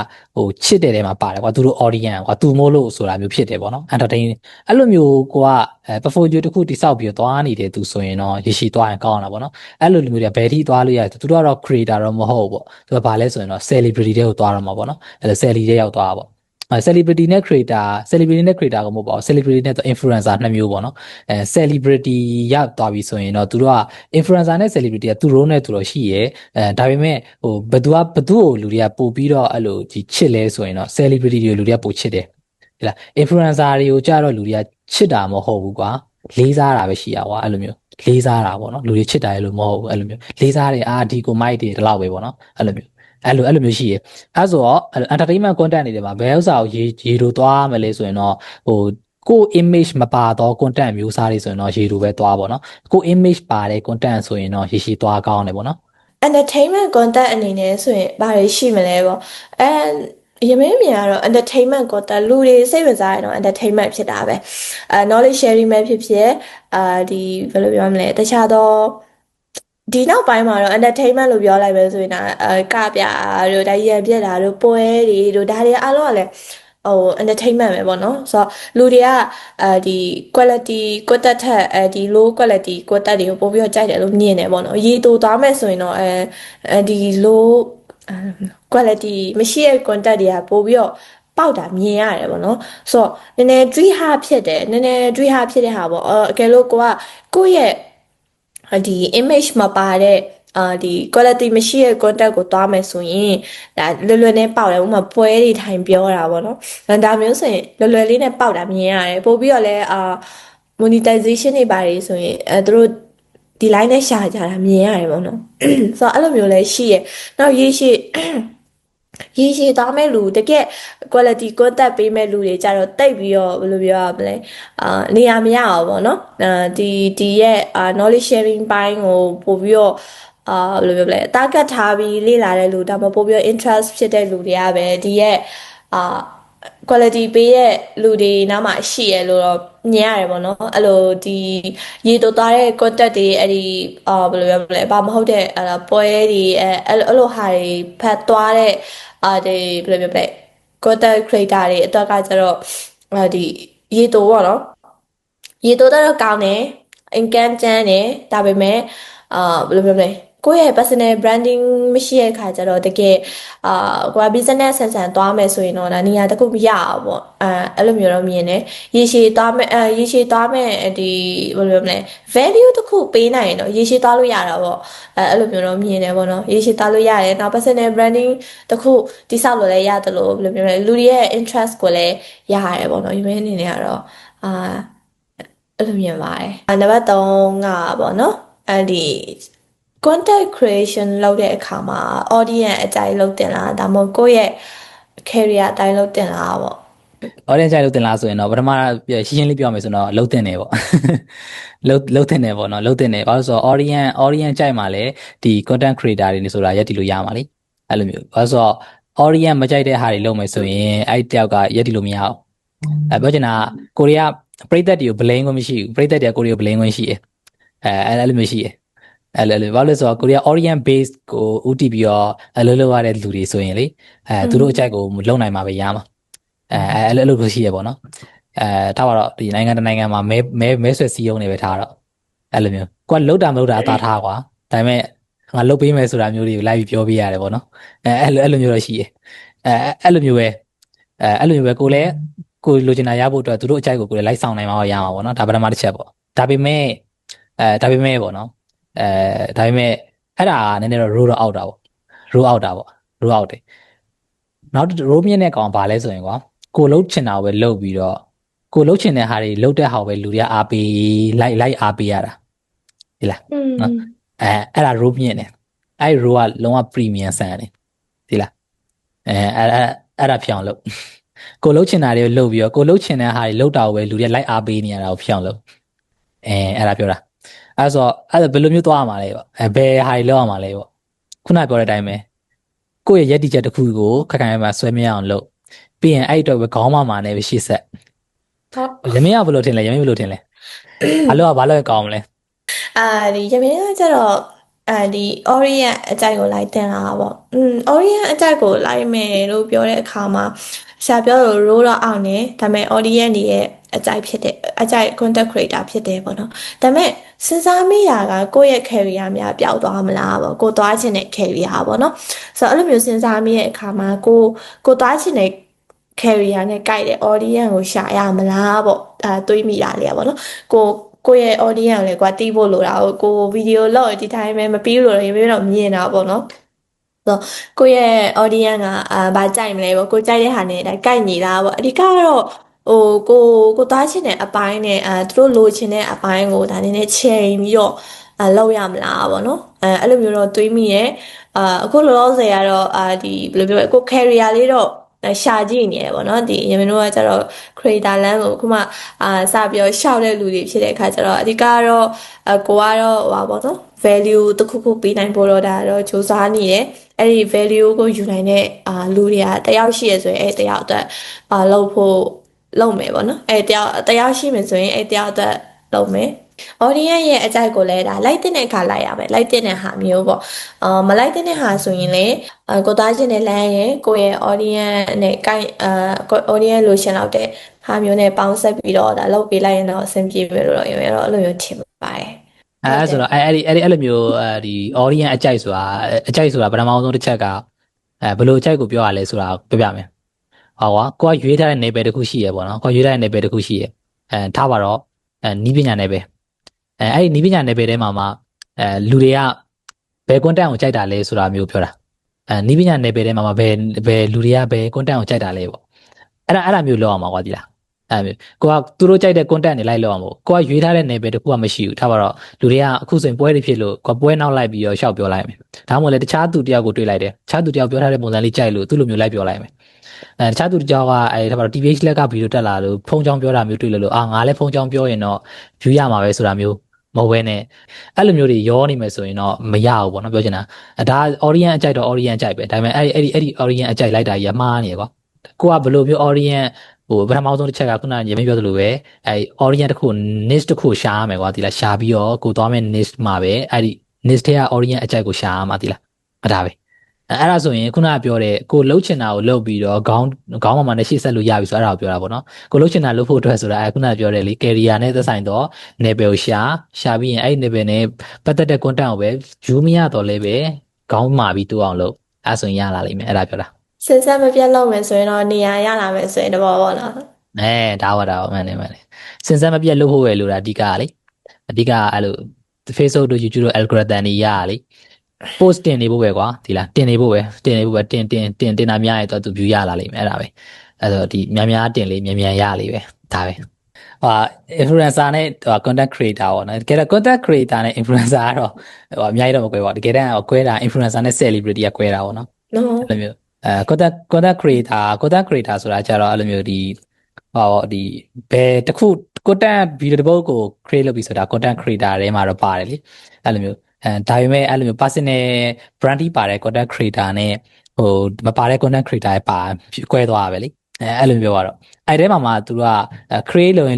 ချစ်တဲ့တဲမှာပါတယ်ကွာသူတို့ audience ကွာသူမို့လို့ဆိုတာမျိုးဖြစ်တယ်ပေါ့နော် entertain အဲ့လိုမျိုးကွာportfolio တစ်ခုတိစောက်ပြီးတော့သွားနေတဲ့သူဆိုရင်တော့ရရှိသွားရင်ကောင်းတာပေါ့နော်အဲ့လိုလူမျိုးတွေကဘယ်ထိသွားလို့ရသူတို့ကတော့ creator တော့မဟုတ်ဘူးပေါ့သူကဘာလဲဆိုရင်တော့ celebrity တွေကိုသွားတော့မှာပေါ့နော်အဲ့လို celebrity တွေရောက်သွားတာပေါ့celebrity နဲ့ creator ကိုမဟုတ်ပါဘူး celebrity နဲ့ influencer နှစ်မျိုးပေါ့နော်celebrity ရောက်သွားပြီဆိုရင်တော့သူတို့က influencer နဲ့ celebrity ကသူတို့နဲ့သူတို့ရှိရဲဒါပေမဲ့ဘသူကိုလူတွေကပို့ပြီးတော့အဲ့လိုဒီချစ်လဲဆိုရင်တော့ celebrity တွေကိုလူတွေကပို့ချစ်တယ်ဟဲ့လား influencer တွေကိုကြတော့လူတွေကချစ်တာမဟုတ်ဘူးကွာလေးစားတာပဲရှိရကွာအဲ့လိုမျိုးလေးစားတာပေါ့နော်လူတွေချစ်တာလည်းမဟုတ်ဘူးအဲ့လိုမျိုးလေးစားတယ်ဒီကိုမိုက်တယ်ဒီလောက်ပဲပေါ့နော်အဲ့လိုမျိုးအဲ့လိုမျိုးရှိရအဲ့ဆိုတော့ entertainment content တွေမှာဘယ်ဥစ္စာကိုရေတိုသွားမလဲဆိုရင်တော့ကို image မပါတော့ content မျိုးစားတွေဆိုရင်တော့ရေတိုပဲသွားပေါ့နော်ကို image ပါတဲ့ content ဆိုရင်တော့ရေသွားကောင်းတယ်ပေါ့နော် entertainment content အနေနဲ့ဆိုရင်ဘာတွေရှိမလဲပေါ့ရမင်းမြင်ကတော့ entertainment content လူတွေစိတ်ဝင်စားရတော့ entertainment ဖြစ်တာပဲknowledge sharing ပဲဖြစ်ဖြစ်ဒီဘယ်လိုပြောမလဲတခြားသောဒီနောက်ပိုင်းမှာတော့ entertainment လို့ပြောလိုက်ပဲဆိုရင်ဒါကပြတို့ဒါရံပြက်တာတို့ပွဲတွေတို့ဒါတွေအားလုံးကလည်းentertainment ပဲပေါ့နော်ဆိုတော့လူတွေကဒီ quality ကိုတက်ထက်ဒီ low quality ကိုတက်တွေကိုပို့ပြီးတော့ကြိုက်တယ်လို့မြင်တယ်ပေါ့နော်ရေတိုသွားမဲ့ဆိုရင်တော့ဒီ low quality မရှိတဲ့ content တွေကပို့ပြီးတော့ပေါက်တာမြင်ရတယ်ပေါ့နော်ဆိုတော့နည်းနည်းတွေးဟာဖြစ်တဲ့ဟာပေါ့အကယ်လို့ကိုယ့်ရဲ့ဒီ image မပါတဲ့ဒီ quality မရှိတဲ့ content ကိုသွားမယ်ဆိုရင်ဒါလွယ်နဲ့ပေါက်တယ်ဥပမာပွဲတွေထိုင်ပြောတာပေါ့နော်ဒါမျိုးဆိုရင်လွယ်လေးနဲ့ပေါက်တာမြင်ရတယ်ပို့ပြီးတော့လဲmonetization တွေပါတယ်ဆိုရင်သူတို့ဒီ line နဲ့ရှာကြတာမြင်ရတယ်ပေါ့နော်ဆိုတော့အဲ့လိုမျိုးလဲရှိရနောက်ရေရှည်သွားမဲ့လူတကယ် quality content ပေးမဲ့လူတွေကြတော့တိတ်ပြီးတော့ဘယ်လိုပြောရမလဲနေရာမရအောင်ပေါ့နော်ဒီရဲ့knowledge sharing ပိုင်းကိုပို့ပြီးတော့ဘယ်လိုပြောလဲ target ထားပြီးလေ့လာတဲ့လူဒါမှပို့ပြီးတော့ interest ဖြစ်တဲ့လူတွေကပဲဒီရဲ့quality ပေးတဲ့လူတွေနားမှာရှိရလို့တော့မြင်ရတယ်ပေါ့နော်အဲ့လိုဒီရေတိုသွားတဲ့ content တွေအဲ့ဒီဘယ်လိုပြောမလဲဘာမဟုတ်တဲ့ပွဲတွေအဲ့လိုဟာတွေဖတ်သွားတဲ့ဒီဘယ်လိုပြောမလဲ content creator တွေအတွက်ကကျတော့ဒီရေတိုပေါ့နော် ရေတိုးတော့ကောင်းတယ် income ကျန်းတယ်ဒါပေမဲ့ဘယ်လိုပြောမလဲကိုယ့်ရဲ့ personal branding မရှိတဲ့ခါကျတော့တကယ်ကိုယ်က business ဆန်ဆန်သွားမယ်ဆိုရင်တော့ဒါနေရာတစ်ခုမရအောင်ပေါ့အဲ့လိုမျိုးတော့မြင်တယ်ရေရှည်သွားမယ်ရေရှည်သွားမယ်ဒီဘယ်လိုပြောမလဲ value တစ်ခုပေးနိုင်ရင်တော့ရေရှည်သွားလို့ရတာပေါ့အဲ့လိုမျိုးတော့မြင်တယ်ပေါ့နော်ရေရှည်သွားလို့ရတယ်နောက် personal branding တစ်ခုတိစောက်လို့လည်းရတယ်လို့ဘယ်လိုပြောမလဲလူတွေရဲ့ interest ကိုလည်းရရတယ်ပေါ့နော်ဒီမဲ့အနေနဲ့ကတော့အဲ့လိုမြင်ပါတယ်နံပါတ်3ကပေါ့နော်အဲ့ဒီ content creation လုပ်တဲ့အခါမှာ audience အကြိုက်လုပ်တင်လားဒါမှမဟုတ်ကိုယ့်ရဲ့ career အတိုင်းလုပ်တင်လားပေါ့ audience ကြိုက်လုပ်တင်လားဆိုရင်တော့ပထမရှင်းရှင်းလေးပြောမယ်ဆိုတော့လုပ်တင်တယ်ပေါ့လုပ်တင်တယ်ပေါ့နော်လုပ်တင်တယ်ဘာလို့ဆိုတော့ audience ကြိုက်မှာလဲဒီ content creator တွေနေဆိုတာရက်တီလို့ရမှာလေအဲ့လိုမျိုးဘာလို့ဆိုတော့ audience မကြိုက်တဲ့ဟာတွေလုပ်မယ်ဆိုရင်အဲ့တယောက်ကရက်တီလို့မရအောင်ပြောချင်တာကိုရီးယားပရိသတ်တွေကို blame ခွင့်မရှိဘူးပရိသတ်တွေကကိုရီးယား blame ခွင့်ရှိတယ်အဲ့လိုမျိုးရှိတယ်အဲ့လိုဘာလို့လဲဆိုတော့ကိုရီးယား audience base ကိုဦးတည်ပြီးတော့အလုပ်လုပ်ရတဲ့လူတွေဆိုရင်လေသူတို့အကြိုက်ကိုလုံနိုင်မှာပဲရမှာအဲ့လိုလိုရှိရပေါ့နော်ထားပါတော့ဒီနိုင်ငံတနိုင်ငံမှာမဲဆွဲစည်းရုံးနေပဲထားတော့အဲ့လိုမျိုးကိုကလှုပ်တာမလှုပ်တာအသာထားကွာဒါပေမဲ့ငါလှုပ်ပေးမယ်ဆိုတာမျိုးတွေကိုလိုက်ပြီးပြောပေးရတယ်ပေါ့နော်အဲ့လိုမျိုးတော့ရှိရအဲ့လိုမျိုးပဲအဲ့လိုမျိုးပဲကိုလည်းကိုလိုချင်တာရဖို့အတွက်သူတို့အကြိုက်ကိုလည်းလိုက်ဆောင်နိုင်မှာရမှာပေါ့နော်ဒါပထမတစ်ချက်ပေါ့ဒါပေမဲ့ပေါ့နော်ဒါပေမဲ့အဲ့ဒါနည်းနည်းတော့ roll out တာပေါ့ roll out တယ်နောက် roll မြင့်တဲ့ကောင်ဘာလဲဆိုရင်ကွာကိုလှုပ်ချင်တာပဲလှုပ်ပြီးတော့ကိုလှုပ်ချင်တဲ့ဟာတွေလှုပ်တဲ့ဟာပဲလူတွေကအားပေးလိုက်အားပေးရတာဒီလားနော်အဲ့ဒါ roll မြင့်တယ်အဲ့ roll ကလုံးဝ premium ဆန်တယ်ဒီလားအဲ့ဒါဖြောင်းလို့ကိုလှုပ်ချင်တာတွေလှုပ်ပြီးတော့ကိုလှုပ်ချင်တဲ့ဟာတွေလှုပ်တာကိုပဲလူတွေလိုက်အားပေးနေရတာကိုဖြောင်းလို့အဲ့ဒါပြောတာအဲ့ဆိုအဲ့ဘယ်လိုမျိုးသွားရမှာလဲပေါ့ဘယ်ဟာတွေလောက်ရမှာလဲပေါ့ခုနပြောတဲ့အတိုင်းပဲကိုယ့်ရဲ့ရည်တည်ချက်တစ်ခုကိုခက်ခိုင်မှာဆွဲမြဲအောင်လုပ်ပြီးရင်အဲ့အတွက်ပဲခေါင်းမနဲ့ပဲရှေ့ဆက်ဟုတ်ရမင်းကဘယ်လိုထင်လဲရမင်းဘယ်လိုထင်လဲဘာလို့ကောင်းမလဲဒီရမင်းကကျတော့ဒီ orient အကြိုက်ကိုလိုက်တင်လာပေါ့orient အကြိုက်ကိုလိုက်မယ်လို့ပြောတဲ့အခါမှာဆရာပြောလို့ roll တော့အောင်နေဒါပေမဲ့ audience တွေရဲ့အကြိုက်ဖြစ်တဲ့အကြိုက် content creator ဖြစ်တယ်ပေါ့နော်ဒါပေမဲ့စဉ်းစားမိတာကကိုယ့်ရဲ့ career များပျောက်သွားမလားပေါ့ကိုသွားချင်တဲ့ career ပေါ့နော်ဆိုတော့အဲ့လိုမျိုးစဉ်းစားမိတဲ့အခါမှာကိုသွားချင်တဲ့ career နဲ့ကြိုက်တဲ့ audience ကိုရှာရမလားပေါ့တွေးမိတာလေပေါ့နော်ကိုယ့်ရဲ့ audience ကိုလည်းကွာတီးဖို့လိုတာကိုဗီဒီယိုလောက်ဒီတိုင်းပဲမပြီးလို့ရပြီးတော့မြင်တာပေါ့နော်ဆိုကိုယ့်ရဲ့ audience ကဘာကြိုက်မလဲပေါ့ကိုကြိုက်တဲ့ဟာနဲ့ဒါကြိုက်ညီလားပေါ့အဓိကတော့ကိုသွားချင်တဲ့အပိုင်းနဲ့သူတို့လိုချင်တဲ့အပိုင်းကိုဒါနည်းနည်းချိန်ပြီးတော့လောက်ရမလားပေါ့နော်အဲ့လိုမျိုးတော့တွေးမိရဲ့အခုလောလောဆယ်ကတော့ဒီဘယ်လိုပြောလဲကို career လေးတော့ရှာကြည့်နေရပေါ့နော်ဒီရမင်းတို့ကကျတော့ creator land ကိုအခုမှစပြီးတော့ရှောက်တဲ့လူတွေဖြစ်တဲ့အခါကျတော့အဓိကတော့ကိုကတော့ဟိုပါပေါ့နော် value တစ်ခုခုပေးနိုင်ဖို့တော့ဒါတော့စူးစမ်းနေတယ်အဲ့ဒီ value ကိုယူနိုင်တဲ့လူတွေကတယောက်ရှိရဆိုရင်အဲ့တယောက်အတွက်လုပ်မယ်ပေါ့နော်အဲ့တယောက်ရှိမယ်ဆိုရင်အဲ့တယောက်အတွက်လုပ်မယ်audience ရဲ့အကြိုက်ကိုလည်းဒါလိုက်တဲ့အခါလိုက်ရမယ်လိုက်တဲ့ဟာမျိုးပေါ့မလိုက်တဲ့ဟာဆိုရင်လေကိုသားချင်းနဲ့လမ်းရဲ့ကိုယ့်ရဲ့ audience နဲ့ကိုင်audience လိုရှင်လောက်တဲ့ဟာမျိုးနဲ့ပေါင်းဆက်ပြီးတော့ဒါလုပ်ပေးလိုက်ရင်တော့အဆင်ပြေမယ်လို့တော့ရတော့အဲ့လိုမျိုးထင်ပါတယ်ဆိုတော့အဲ့လိုမျိုးဒီ audience အကြိုက်ဆိုတာပထမဆုံးတစ်ချက်ကဘယ်လိုအကြိုက်ကိုပြောရလဲဆိုတာပြောပြမယ်ဟောကွာကိုကရွေးထားတဲ့ level တစ်ခုရှိရပေါ့နော်ကိုရွေးထားတဲ့ level တစ်ခုရှိရထားပါတော့နီးပညာ level အဲ့ဒီနီးပညာ level ထဲမှာလူတွေကဘယ် content ကိုကြိုက်တာလဲဆိုတာမျိုးပြောတာနီးပညာ level ထဲမှာဘယ်လူတွေကဘယ် content ကိုကြိုက်တာလဲပေါ့အဲ့ဒါမျိုးလောက်အောင်ပါကွာဒီလားအဲ့မျိုးကိုကသူတို့ကြိုက်တဲ့ content တွေလိုက်လောက်အောင်ပေါ့ကိုကရွေးထားတဲ့ level တစ်ခုကမရှိဘူးထားပါတော့လူတွေကအခုဆိုရင်ပွဲတွေဖြစ်လို့ကိုပွဲနောက်လိုက်ပြီးတော့ရှောက်ပြောလိုက်မယ်ဒါမှမဟုတ်လေတခြားသူတယောက်ကိုတွေ့လိုက်တယ်တခြားသူတယောက်ပြောထားတဲ့ပုံစံလေးကြိုက်လို့သူ့လိုမျိုးလိုက်ပြောလိုက်မယ်တခြားသူတယောက်ကထားပါတော့ TVH လက်ကဗီဒီယိုတက်လာလို့ဖုန်းချောင်းပြောတာမျိုးတွေ့လို့ငါလည်းဖုန်းချောင်းပြောရင်တော့ view ရမှာပဲဆိုတာမျိုးမဟုတ်ဘဲနဲ့အဲ့လိုမျိုးတွေရောနေမယ်ဆိုရင်တော့မရဘူးပေါ့နော်ပြောချင်တာဒါ audience အကြိုက်တော့ audience အကြိုက်ပဲဒါပေမဲ့အဲ့ဒီ audience အကြိုက်လိုက်တာကြီးမှားနေရကွာကိုကဘယ်လိုမျိုး audience ပထမဆုံးတစ်ချက်ကခုနကရေမင်းပြောသလိုပဲအဲ့ audience တစ်ခု niche တစ်ခုရှာရမယ်ကွာဒီလားရှာပြီးတော့ကိုသွားမဲ့ niche မှာပဲအဲ့ဒီ niche ထဲက audience အကြိုက်ကိုရှာရမှာဒီလားဒါပဲ အဲ့ဒါဆိုရင်ခုနကပြောတဲ့ကိုလှုပ်ချင်တာကိုလှုပ်ပြီးတော့ခေါင်းပေါ်မှာနဲ့ရှေ့ဆက်လို့ရပြီဆိုအဲ့ဒါကိုပြောတာပေါ့နော်ကိုလှုပ်ချင်တာလှုပ်ဖို့အတွက်ဆိုတာခုနကပြောတဲ့လေ career နဲ့သက်ဆိုင်တော့ level ရှာပြီးရင်အဲ့ level နဲ့ပတ်သက်တဲ့ content ကိုပဲယူမရတော့လဲပဲခေါင်းမှာပြီးတူအောင်လုပ်အဲ့ဆိုရင်ရလာလိမ့်မယ်အဲ့ဒါပြောတာ စဉ်ဆက်မပြတ်လုပ်မယ်ဆိုရင်တော့နေရာရလာမယ်ဆိုရင်တဘောပေါ့နော်ဒါပါမှန်တယ်စဉ်ဆက်မပြတ်လုပ်ဖို့ပဲလို့တာအဓိကကလေအဓိကအဲ့လို Facebook တို့ YouTube တို့ algorithm တွေရလေ post တင်နေဖို့ပဲကွာဒီလားတင်နေဖို့ပဲတင်တာများရင်တော့သူ view ရလာလိမ့်မယ်အဲ့ဒါပဲအဲ့တော့ဒီများတင်လေမြန်ရလေပဲဒါပဲinfluencer နဲ့content creator ပေါ့နော်တကယ်တော့ content creator နဲ့ influencer ကတော့အများကြီးတော့မကွဲပါဘူးတကယ်တမ်းကွဲတာ influencer နဲ့ celebrity ကကွဲတာပေါ့နော်အဲ့လိုမျိုးcontent creator ဆိုတာကြတော့အဲ့လိုမျိုးဒီဒီဘယ်တခု content video တစ်ပုဒ်ကို create လုပ်ပြီးဆိုတာ content creator ထဲမှာတော့ပါတယ်လေအဲ့လိုမျိုးဒါပေမဲ့အဲ့လိုမျိုး personal branding ပါတဲ့ content creator နဲ့မပါတဲ့ content creator ပါကွဲသွားတာပဲလေအဲ့လိုမျိုးကတော့အဲ့ထဲမှာသူက create လုပ်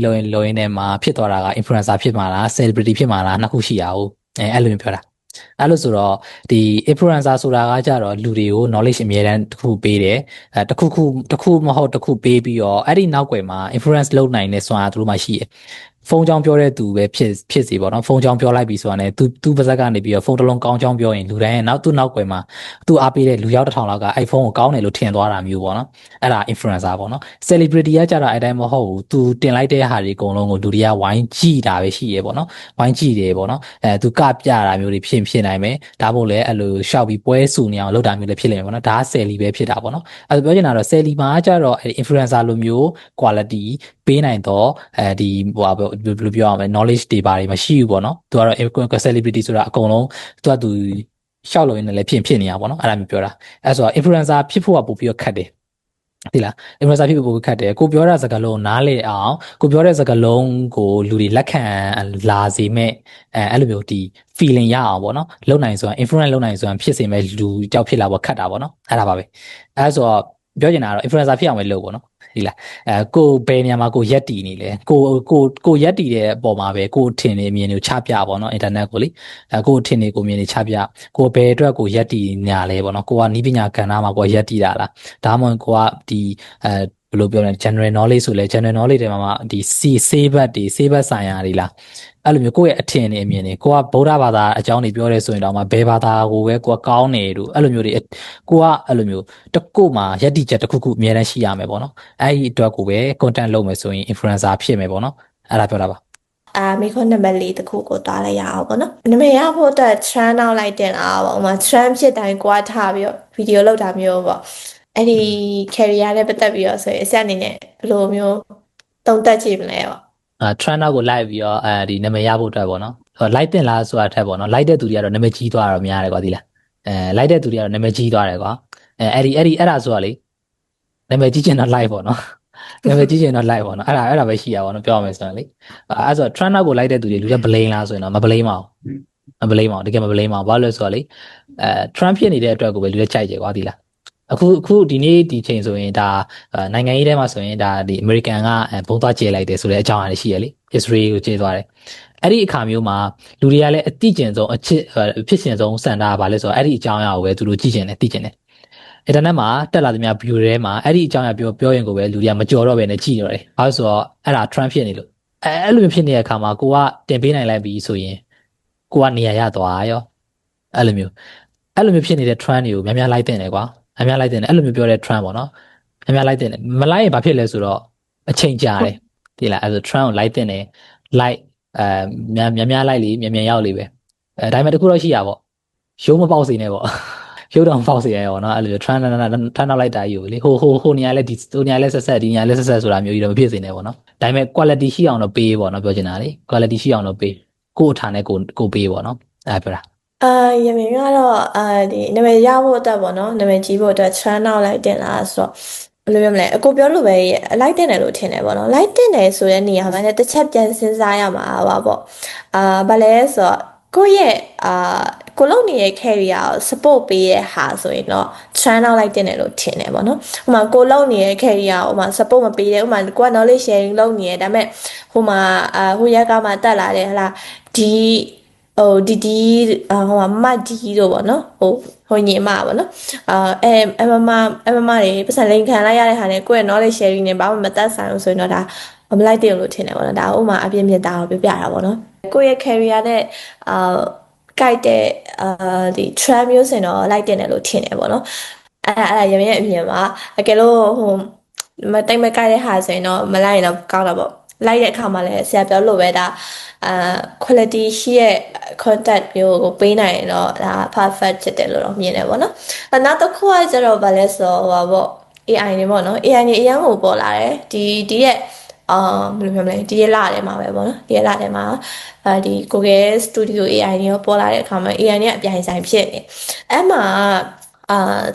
ရင်နဲ့မှာဖြစ်သွားတာက influencer ဖြစ်မှာလား celebrity ဖြစ်မှာလားနှစ်ခုရှိရအောင်အဲ့လိုမျိုးပြောတာအဲ့လိုဆိုတော့ဒီ influencer ဆိုတာကကြတော့လူတွေကို knowledge အမြဲတမ်းတစ်ခုပေးတယ်တစ်ခုမဟုတ်တစ်ခုပေးပြီးတော့အဲ့ဒီနောက်ွယ်မှာ influence လုပ်နိုင်တဲ့စွမ်းအားသူတို့မှရှိတယ်ဖုန်းကြောင်းပြောတဲ့သူပဲဖြစ်စီပေါ့နော်ဖုန်းကြောင်းပြောလိုက်ပြီဆိုတာနဲ့သူပါဇက်ကနေပြီးတော့ဖုန်းတစ်လုံးကောင်းကြောင်းပြောရင်လူတိုင်းရဲ့နောက်ွယ်မှာသူအားပေးတဲ့လူရောက်1000လောက်ကအဲ့ဖုန်းကိုကောင်းတယ်လို့ထင်သွားတာမျိုးပေါ့နော်အဲ့ဒါ influencer ပေါ့နော် celebrity ကကြတော့အဲ့တိုင်းမဟုတ်ဘူးသူတင်လိုက်တဲ့ဟာတွေအကုန်လုံးကိုလူတွေကဝိုင်းကြည့်တာပဲရှိရပေါ့နော်ဝိုင်းကြည့်တယ်ပေါ့နော်သူကပြတာမျိုးတွေဖြစ်နိုင်မယ်ဒါမို့လဲအဲ့လိုရှောက်ပြီးပွဲစုနေအောင်လုပ်တာမျိုးလည်းဖြစ်လိမ့်မယ်ပေါ့နော်ဒါက celebrity ပဲဖြစ်တာပေါ့နော်အဲ့ပြောချင်တာတော့ celebrity မှာကြတော့ influencer လိုမျိုး quality ပေးနိုင်တော့ဒီဘယ်လိုပြောရမလဲ knowledge တွေပါတယ်မရှိဘူးပေါ့နော်သူကတော့ celebrity ဆိုတာအကုန်လုံးသူရှောက်လို့ရင်းနဲ့လည်းဖြစ်နေရပါတော့အဲ့ဒါမျိုးပြောတာအဲ့ဆိုတော့ influencer ဖြစ်ဖို့ကပို့ပြီးတော့ခက်တယ်ဒီလား influencer ဖြစ်ဖို့ပို့ပြီးခက်တယ်ကိုပြောတဲ့စကားလုံးနားလေအောင်ကိုပြောတဲ့စကားလုံးကိုလူတွေလက်ခံလာစေမဲ့အဲ့လိုမျိုးဒီ feeling ရအောင်ပေါ့နော်လုံနိုင်ဆိုတာ influence လုံနိုင်ဆိုတာဖြစ်စေမဲ့လူကြောက်ဖြစ်လာပေါ့ခတ်တာပေါ့နော်အဲ့ဒါပါပဲအဲ့ဆိုတော့ပြောချင်တာကတော့ influencer ဖြစ်အောင်ပဲလုပ်ပေါ့နော်ဒီလားကိုဘယ်နေရာမှာကိုရက်တီနေလဲကိုရက်တီတဲ့အပေါ်မှာပဲကိုထင်နေမြင်နေချပြပေါ့နော် internet ကိုလေကိုထင်နေကိုမြင်နေချပြကိုဘယ်အတွက်ကိုရက်တီညာလဲပေါ့နော်ကိုကနီးပညာကဏ္ဍမှာကိုရက်တီတာလားဒါမှမဟုတ်ကိုကဒီဘယ်လိုပြောလဲ general knowledge ဆိုလဲ general knowledge တွေမှာဒီ ဆေးဘတ်ဆိုင်ရာတွေလားအဲ့လိုမျိုးကိုယ့်ရဲ့အထင်နဲ့အမြင်တွေကိုကဗုဒ္ဓဘာသာအကြောင်းတွေပြောရဲဆိုရင်တော့မှဘယ်ဘာသာကိုပဲကိုကကောင်းနေတို့အဲ့လိုမျိုးတွေကိုကအဲ့လိုမျိုးတကုတ်မှာယက်တိချက်တစ်ခုအများတန်းရှိရမယ်ပေါ့နော်အဲ့ဒီအတွက်ကိုပဲ content လုပ်မယ်ဆိုရင် influencer ဖြစ်မယ်ပေါ့နော်အဲ့ဒါပြောတာပါမိခွန်းနံပါတ်4တခုကိုတားလိုက်ရအောင်ပေါ့နော်နံပါတ်ရဖို့အတွက် trend နောက်လိုက်တင်လာပေါ့ဥမာ trend ဖြစ်တိုင်းကိုကထားပြီးတော့ဗီဒီယိုလုပ်တာမျိုးပေါ့အဲ့ဒီ career နဲ့ပတ်သက်ပြီးတော့ဆိုရင်အဆက်အနေနဲ့ဘယ်လိုမျိုးသုံးသပ်ကြည့်မလဲပေါ့trend နောက်ကိုလိုက်ပြီးတော့ဒီနာမည်ရဖို့အတွက်ပေါ့နော်လိုက်တင်လားဆိုတာထက်ပေါ့နော်လိုက်တဲ့သူတွေကတော့နာမည်ကြီးသွားတာများတယ်ကွာဒီလားလိုက်တဲ့သူတွေကတော့နာမည်ကြီးသွားတယ်ကွာအဲ့ဒါဆိုတာလေနာမည်ကြီးချင်တော့ like ပေါ့နော်နာမည်ကြီးချင်တော့ like ပေါ့နော်အဲ့ဒါပဲရှိရပါတော့ပြောရမယ်ဆိုရင်လေအဲ့ဆို trend နောက်ကိုလိုက်တဲ့သူတွေလူတွေ blame လားဆိုရင်တော့မ blame ပါဘူးမ blame ပါဘူးတကယ်မ blame ပါဘူးဘာလို့လဲဆိုတော့လေtrend ဖြစ်နေတဲ့အတွက်ကိုပဲလူတွေကြိုက်ကြကွာဒီလားအခုဒီနေ့ဒီချိန်ဆိုရင်ဒါနိုင်ငံရေးထဲမှာဆိုရင်ဒါဒီ American ကဘုံသွားကျဲလိုက်တယ်ဆိုတဲ့အကြောင်းအရာရှိရလေ Israel ကိုကျဲသွားတယ်အဲ့ဒီအခါမျိုးမှာလူတွေကလည်းအတိကျင်ဆုံးအဖြစ်ရှင်ဆုံးစံတာကဘာလဲဆိုတော့အဲ့ဒီအကြောင်းအရာကိုပဲသူတို့ကြည့်ကျင်တယ်သိကျင်တယ်internet မှာတက်လာသမျှ view တွေမှာအဲ့ဒီအကြောင်းအရာပြောရင်ကိုပဲလူတွေကမကြော်တော့ပဲနဲ့ကြည့်ရတယ်ဘာလို့ဆိုတော့အဲ့ဒါ trend ဖြစ်နေလို့အဲ့လိုမျိုးဖြစ်နေတဲ့အခါမှာကိုကတင်ပေးနိုင်လိုက်ပြီဆိုရင်ကိုကနေရာရသွားရောအဲ့လိုမျိုးဖြစ်နေတဲ့ trend တွေကိုများလိုက်တင်တယ်ကွာအများလိုက်တင်တယ်အဲ့လိုမျိုးပြောတဲ့ trend ပေါ့နော်အများလိုက်တင်တယ်မလိုက်ရင်ဘာဖြစ်လဲဆိုတော့အချိန်ကြာတယ်ဒီလားအဲ့ဆို trend ကိုလိုက်တင်တယ် like များလိုက်လေမြန်ရောက်လေပဲဒါပေမဲ့တခုတော့ရှိရပေါ့ရုံးမပေါက်စေနဲ့ပေါ့ရုပ်တော်ပေါက်စေရရောနော်အဲ့လို trend နောက်လိုက်တာကြီးကိုလေဟိုနေရာလဲဒီနေရာလဲဆက်ဆက်ဒီနေရာလဲဆက်ဆက်ဆိုတာမျိုးကြီးတော့မဖြစ်စေနဲ့ပေါ့နော်ဒါပေမဲ့ quality ရှိအောင်တော့ပေးပေါ့နော်ပြောချင်တာလေ quality ရှိအောင်တော့ပေးကို့အထာနဲ့ကိုပေးပေါ့နော်အဲ့ပြောတာရမင်းကတော့ဒီနာမည်ရဖို့အတွက်ပေါ့နော်နာမည်ကြီးဖို့အတွက် trend နောက်လိုက်တင်လာဆိုတော့ဘယ်လိုပြောမလဲအကိုပြောလို့ပဲလိုက်တင်တယ်လို့ထင်တယ်ပေါ့နော်လိုက်တင်တယ်ဆိုတဲ့နေရာမှာလည်းတစ်ချက်ပြန်စဉ်းစားရမှာပါပေါ့ဘာလဲဆိုတော့ကိုယ့်ရဲ့ကိုလုံနေတဲ့ career ကို support ပေးတဲ့ဟာဆိုရင်တော့ trend နောက်လိုက်တင်တယ်လို့ထင်တယ်ပေါ့နော်ဥပမာကိုလုံနေတဲ့ career ကိုဥပမာ support မပေးတယ်ဥပမာကိုက knowledge sharing လုပ်နေတယ်ဒါပေမဲ့ဟိုမှာဟိုရက်ကမှတက်လာတယ်ဟလားဒီ ဟိုမဒီတို့ပေါ့နော်ဟိုညီမပေါ့နော်အမတွေပတ်စံလိန်ခံလိုက်ရတဲ့ဟာနဲ့ကိုယ့်ရဲ့ knowledge sharing နဲ့ဘာမှမသက်ဆိုင်ဘူးဆိုရင်တော့ဒါမလိုက်တင်လို့ထင်တယ်ပေါ့နော်ဒါဥမာအပြင်းပြတာကိုပြတာပေါ့နော်ကိုယ့်ရဲ့ career နဲ့ကိုက်တဲ့ဒီ trend မျိုးစင်တော့လိုက်တင်တယ်လို့ထင်တယ်ပေါ့နော်အဲ့ဒါရမရဲ့အမြင်မှာအကယ်လို့မတိတ်မကိုက်တဲ့ဟာဆိုရင်တော့မလိုက်ရင်တော့ကောင်းတာပေါ့လိုက်တဲ့အခါမှာလည်းဆရာပြောလို့ပဲဒါquality ရှိရဲ့ content မျိုးကိုပေးနိုင်ရင်တော့ဒါ perfect ဖြစ်တယ်လို့တော့မြင်တယ်ပေါ့နော်နောက်တစ်ခုကကျတော့ဗာလဲဆိုဟိုပါပေါ့ AI တွေပေါ့နော် AI တွေအရင်ကိုပေါ်လာတယ်ဒီရဲ့ဘယ်လိုပြောမလဲဒီရက်လာထဲမှာပဲပေါ့နော်ဒီရက်လာထဲမှာဒီ Google Studio AI တွေရောပေါ်လာတဲ့အခါမှာ AI တွေကအပြိုင်ဆိုင်ဖြစ်နေအဲ့မှာ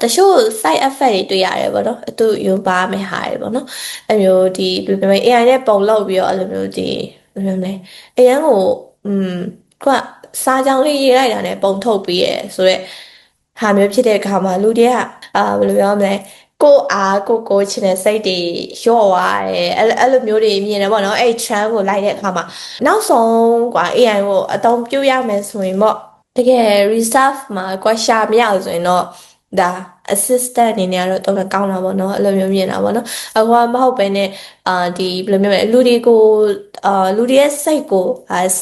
တချို့ side effect တွေတွေ့ရတယ်ပေါ့နော်အတူယူပါမယ်ဟာတွေပေါ့နော်အဲ့မျိုးဒီဘယ်လိုပြောမလဲ AI နဲ့ပုံလောက်ပြီးတော့အဲ့လိုမျိုးဒီဘယ်လိုမလဲအရင်ကိုကစားကြောင်းလေးရေးလိုက်တာနဲ့ပုံထုတ်ပြီးရယ်ဆိုတော့ဟာမျိုးဖြစ်တဲ့အခါမှာလူတွေကဘယ်လိုပြောမလဲကိုချင်တဲ့စိတ်တွေလျှော့သွားတယ်အဲ့လိုမျိုးတွေမြင်တယ်ပေါ့နော်အဲ့ trend ကိုလိုက်တဲ့အခါမှာနောက်ဆုံးကွာ AI ကိုအသုံးပြုရမယ်ဆိုရင်ပေါ့တကယ် reserve မှာကွာရှာမရအောင်ဆိုရင်တော့ဒါ assistant အနေနဲ့ကတော့တော်တော်ကောင်းတာပေါ့နော်အဲ့လိုမျိုးမြင်တာပေါ့နော်အခုကမဟုတ်ပဲနဲ့ဒီဘယ်လိုမျိုးလဲလူတွေရဲ့စိတ်ကို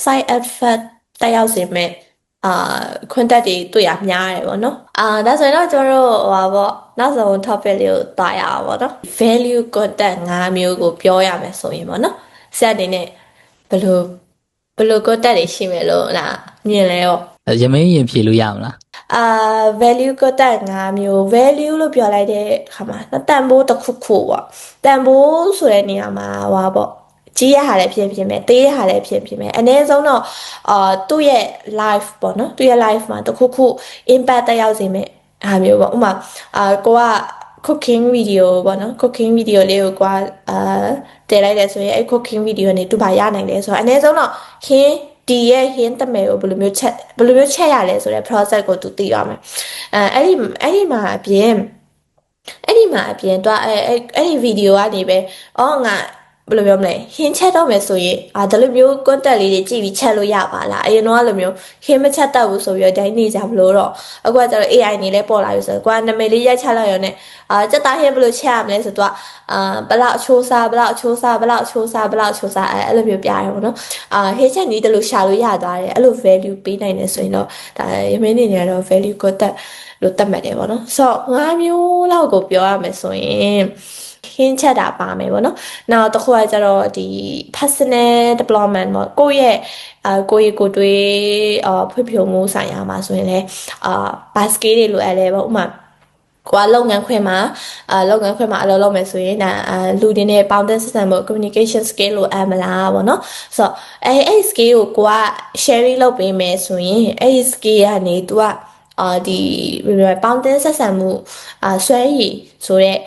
side effect တက်ရောက်စေမဲ့contact တွေတွေ့ရများတယ်ပေါ့နော်ဒါဆိုရင်တော့ကျွန်တော်တို့ဟိုပါပေါ့နောက်ဆုံး topic လေးကိုတွားရအောင်ပေါ့နော် value contact 5မျိုးကိုပြောရမယ်ဆိုရင်ပေါ့နော်ဆရာအနေနဲ့ဘယ်လို contact တွေရှိမယ်လို့လားမြင်လဲရောရမင်းရင်ဖြေလို့ရမလားvalue contact 5မျိုး value လို့ပြောလိုက်တဲ့အခါမှာတန်ဖိုးတစ်ခုပေါ့တန်ဖိုးဆိုတဲ့နေရာမှာဟွာပေါ့ကြီးရဟာလည်းဖြစ်မယ်သေးရဟာလည်းဖြစ်မယ်အနည်းဆုံးတော့သူ့ရဲ့ life ပေါ့နော်သူ့ရဲ့ life မှာတစ်ခု impact တက်ရောက်စေမယ်ဟာမျိုးပေါ့ဥပမာကိုက cooking video ပေါ့နော် cooking video လေးကိုကွာတည်လိုက်တယ်ဆိုရင်အဲ့ cooking video နဲ့သူဘာရနိုင်လဲဆိုတော့အနည်းဆုံးတော့ခင်းဒီရဲ့ဟင်းတမယ်ကိုဘယ်လိုမျိုးချက်ရလဲဆိုတဲ့ process ကိုသူသိရမယ်အဲ့ဒီမှာအပြင်တော့အဲ့ဒီ video ကနေပဲငါဘယ်လိုပြောမလဲဟင်းချက်တော့မယ်ဆိုရင်ဒါလိုမျိုး content လေးတွေကြည့်ပြီးချက်လို့ရပါလားအရင်တော့လိုမျိုးဟင်းမချက်တတ်ဘူးဆိုပြီးတော့တိုင်းနေကြမလို့တော့အခုကကျတော့ AI နေလဲပေါ်လာပြီဆိုတော့ကိုကနာမည်လေးရိုက်ချလိုက်ရုံနဲ့စက်သားဟင်းဘယ်လိုချက်ရမလဲဆိုတော့ဘလောက်အချိုးစားအဲ့လိုမျိုးပြရတယ်ပေါ့နော်ဟင်းချက်နီးတယ်လို့ရှာလို့ရသွားတယ်အဲ့လို value ပေးနိုင်တယ်ဆိုရင်တော့ဒါရမင်းနေနေတော့ value content လို့သတ်မှတ်တယ်ပေါ့နော်ဆိုတော့5မျိုးလောက်ကိုပြောရမယ်ဆိုရင်ခင်းချက်တာပါမယ်ပေါ့နော်နောက်တစ်ခုကကျတော့ဒီ personal development ပေါ့ကိုယ့်ရဲ့ကိုတွေးဖွံ့ဖြိုးမှုဆိုင်ရာမှာဆိုရင်လည်းဘာ skill တွေလိုအပ်လဲပေါ့ဥပမာကိုကလုပ်ငန်းခွင်မှာအလုပ်လုပ်မယ်ဆိုရင်ဒါလူတွေနဲ့ပေါင်းတဲ့ဆက်ဆံမှု communication skill လိုအပ်မလားပေါ့နော်ဆိုတော့အဲ့ skill ကိုက sharing လုပ်ပေးမယ်ဆိုရင်အဲ့ skill ကနေ तू ကဒီဘယ်လိုပေါင်းတဲ့ဆက်ဆံမှုဆွဲရည်ဆိုတော့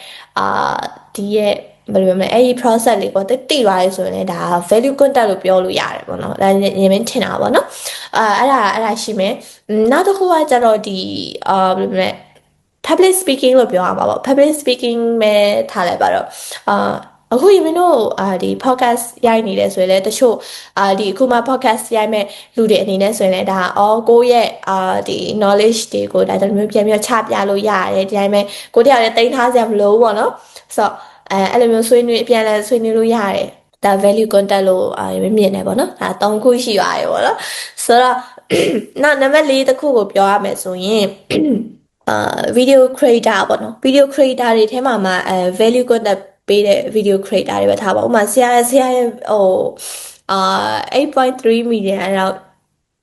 ဒီရဲ့ဘယ်လိုမလဲအဲ့ဒီ process လေးပေါ့တိသွားရဲဆိုရင်လည်းဒါ value content လို့ပြောလို့ရတယ်ပေါ့နော်ဒါရင်မင်းထင်တာပေါ့နော်အဲ့ဒါရှိမယ်နောက်တစ်ခုကကျတော့ဒီဘယ်လိုမလဲ public speaking လို့ပြောရမှာပေါ့ public speaking ပဲထားလိုက်ပါတော့အခုမင်းတို့ဒီ podcast ရိုက်နေတယ်ဆိုရင်လည်းတချို့ဒီအခုမှ podcast ရိုက်မဲ့လူတွေအနေနဲ့ဆိုရင်လည်းဒါကိုယ့်ရဲ့ဒီ knowledge တွေကိုဒါတမျိုးပြန်ပြီးချပြလို့ရတယ်ဒီတိုင်းပဲကိုတယောက်လည်းတင်ထားစရာမလိုဘူးပေါ့နော်ဆိုတော့အဲ့လိုမျိုးဆွေးနွေးပြန်လဲဆွေးနွေးလို့ရတယ်ဒါ value content လို့မြင်နေပေါ့နော်ဒါ3ခုရှိပါတယ်ပေါ့နော်ဆိုတော့နောက်နံပါတ်4တစ်ခုကိုပြောရမယ်ဆိုရင်video creator ပေါ့နော် video creator တွေထဲမှာvalue content ပေးတဲ့ video creator တွေပဲထားပါဥပမာဆရာရဲ့8.3 million အဲ့တော့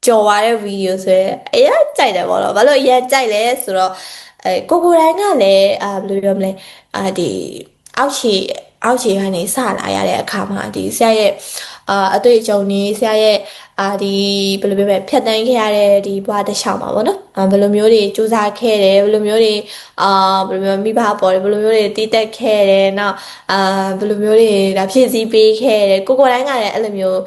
ကြော်သွားတဲ့ video ဆိုရင်အရင်ကြိုက်တယ်ပေါ့နော်ဘာလို့အရင်ကြိုက်လဲဆိုတော့ကိုတိုင်းကလည်းဘယ်လိုပြောမလဲဒီအောက်ခြေကနေစလာရတဲ့အခါမှာဒီဆရာရဲ့အတွေ့အကြုံတွေဆရာရဲ့ဒီဘယ်လိုပြောမလဲဖြတ်တန်းခဲ့ရတဲ့ဒီဘဝတစ်လျှောက်မှာပေါ့နော်ဘယ်လိုမျိုးတွေစူးစမ်းခဲ့တယ်ဘယ်လိုမျိုးတွေဘယ်လိုမျိုးမိဘပေါ်တယ်ဘယ်လိုမျိုးတွေတည်တက်ခဲ့တယ်နောက်ဘယ်လိုမျိုးတွေဒါဖြည့်ဆည်းပေးခဲ့တယ်ကိုတိုင်းကလည်းအဲ့လိုမျိုး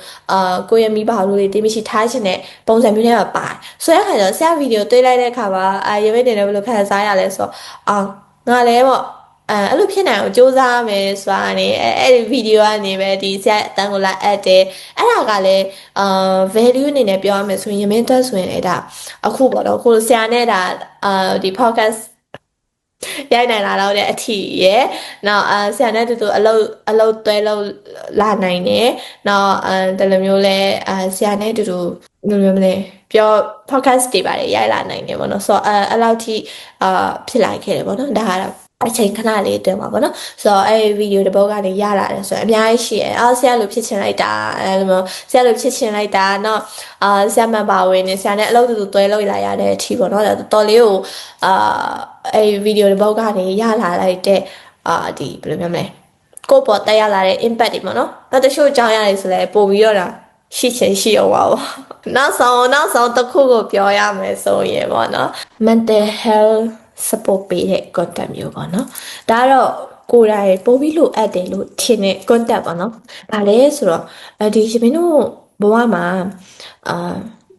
ကိုရဲ့မိဘလူတွေတင်းမရှိထားခြင်းနဲ့ပုံစံမျိုးတွေမှာပါတယ်ဆိုတဲ့အခါကျတော့ဆရာဗီဒီယိုတွေ့လိုက်တဲ့အခါမှာရမိတ်တယ်လည်းဘယ်လိုခံစားရလဲဆိုတော့ငါလည်းပေါ့ အဲ့လိုဖြစ်နိုင်အောင်စူးစမ်းမယ်ဆိုတာနေအဲ့ဒီဗီဒီယိုကနေပဲဒီဆရာအတန်းကိုလာအပ်တယ်အဲ့ဒါကလည်းvalue အနေနဲ့ပြောရမယ်ဆိုရင်ရမင်းတွက်ဆိုရင်လည်းဒါအခုပေါ့နော်ကိုဆရာနဲ့ဒါဒီ podcast ရိုက်နိုင်လာတော့တဲ့အထီရဲ့နောက်ဆရာနဲ့တူတူအလုပ်တွဲလုပ်လာနိုင်တယ်နောက်တလိုမျိုးလဲဆရာနဲ့တူတူဘယ်လိုမျိုးမလဲပြော podcast တွေပါတယ်ရိုက်လာနိုင်တယ်ပေါ့နော်ဆိုတော့အဲ့လောက်ထိဖြစ်လာခဲ့တယ်ပေါ့နော်ဒါကတော့အချိန်ခဏလေးအတွင်းပါပေါ့နော်ဆိုတော့အဲ့ဗီဒီယိုတစ်ပုဒ်ကနေရလာတယ်ဆိုတော့အများကြီးရှိတယ်ဆရာလိုဖြစ်ချင်လိုက်တာအဲ့လိုမျိုးဆရာလိုဖြစ်ချင်လိုက်တာနောက်ဆရာမပါဝင်နေဆရာနဲ့အလုပ်တူတူတွဲလုပ်လာရတဲ့အထိပေါ့နော်တော်လေးကိုအဲ့ဗီဒီယိုတစ်ပုဒ်ကနေရလာလိုက်တဲ့ဒီဘယ်လိုပြောမလဲကိုယ့်ပေါ်တက်ရလာတဲ့ impact တွေပေါ့နော်နောက်တချို့ကြောင်းရတယ်ဆိုလဲပို့ပြီးတော့ရှိချင်ရှိအောင်ပါဘောနောက်ဆုံးတစ်ခုကိုပြောရမယ်ဆိုရင်ပေါ့နော် mental health support ပေးတဲ့ content မျိုးပေါ့နော်ဒါကတော့ကိုယ်တိုင်ပို့ပြီးလို့အပ်တယ်လို့ထင်တဲ့ content ပေါ့နော်ဒါလည်းဆိုတော့ဒီရှင်မင်းတို့ဘဝမှာ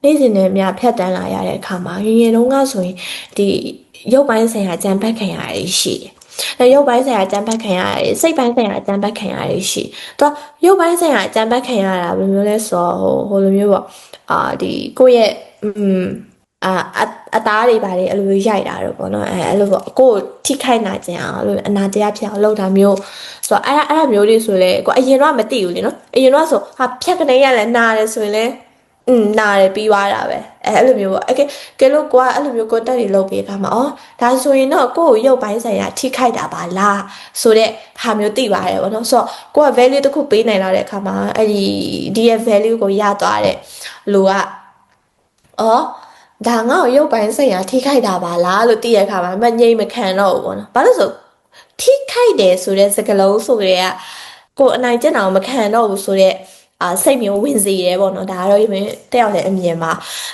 နေ့စဉ်နဲ့များဖြတ်တန်းလာရတဲ့အခါမှာငယ်တုန်းကဆိုရင်ဒီရုပ်ပိုင်းဆိုင်ရာကြံဖက်ခံရရရှိတယ်ရုပ်ပိုင်းဆိုင်ရာကြံဖက်ခံရတယ်စိတ်ပိုင်းဆိုင်ရာကြံဖက်ခံရတယ်ရှိတော့ရုပ်ပိုင်းဆိုင်ရာကြံဖက်ခံရတာဘယ်လိုမျိုးလဲဆိုတော့ဟိုလိုမျိုးပေါ့ဒီကိုယ့်ရဲ့အသားတွေပါတယ်အဲ့လိုရိုက်တာတော့ပေါ့နော်အဲ့လိုပေါ့ကိုယ်ထိခိုက်နာကြအောင်အဲ့လိုအနာတရားဖြစ်အောင်လုပ်တာမျိုးဆိုတော့အဲ့မျိုးတွေဆိုလဲကိုအရင်တော့မသိဘူးလေနော်အရင်တော့ဆိုဟာဖြတ်ကနေရလဲနားတယ်ဆိုရင်လဲနားတယ်ပြီးသွားတာပဲအဲ့လိုမျိုးပေါ့ကဲလို့ကိုကအဲ့လိုမျိုးကိုတက်တွေလုပ်ပြီးအခါမှာဒါဆိုရင်တော့ကိုယ့်ကိုရုပ်ပိုင်းဆိုင်ရာထိခိုက်တာပါလားဆိုတဲ့ဟာမျိုးသိပါတယ်ပေါ့နော်ဆိုတော့ကိုက value တစ်ခုပေးနိုင်လာတဲ့အခါမှာအဲ့ဒီရဲ့ value ကိုရသွားတဲ့လူကဒါငါ့ကိုရုပ်ပိုင်းဆိုင်ရာထိခိုက်တာပါလားလို့သိရခါမှာမငြိမ်မခံတော့ဘူးပေါ့နော်။ဘာလို့ဆိုထိခိုက်တယ်ဆိုတဲ့စကားလုံးဆိုကြတဲ့ကိုအနိုင်ကျင့်အောင်မခံတော့ဘူးဆိုတဲ့စိတ်မျိုးဝင်စေရဲပေါ့နော်ဒါကတော့တက်ရောက်တဲ့အမြင်မှာ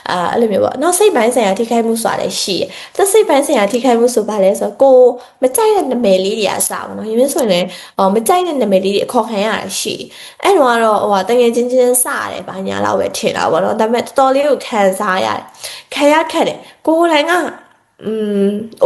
အဲ့လိုမျိုးပေါ့နောက်စိတ်ပိုင်းဆိုင်ရာထိခိုက်မှုဆိုတာလည်းရှိတယ်။သက်စိတ်ပိုင်းဆိုင်ရာထိခိုက်မှုဆိုပါလဲဆိုတော့ကိုမကြိုက်တဲ့နာမည်လေးတွေအစားပေါ့နော်။ရင်းဆိုရင်လည်းမကြိုက်တဲ့နာမည်လေးတွေအခေါ်ခံရတာရှိတယ်။အဲ့တော့ကတော့တကယ်ချင်းစရတယ်ဘာညာလောက်ပဲထင်တာပေါ့နော်။ဒါပေမဲ့တော်တော်လေးကိုခံစားရတယ်။ခံရခက်တယ်။ကိုယ်တိုင်က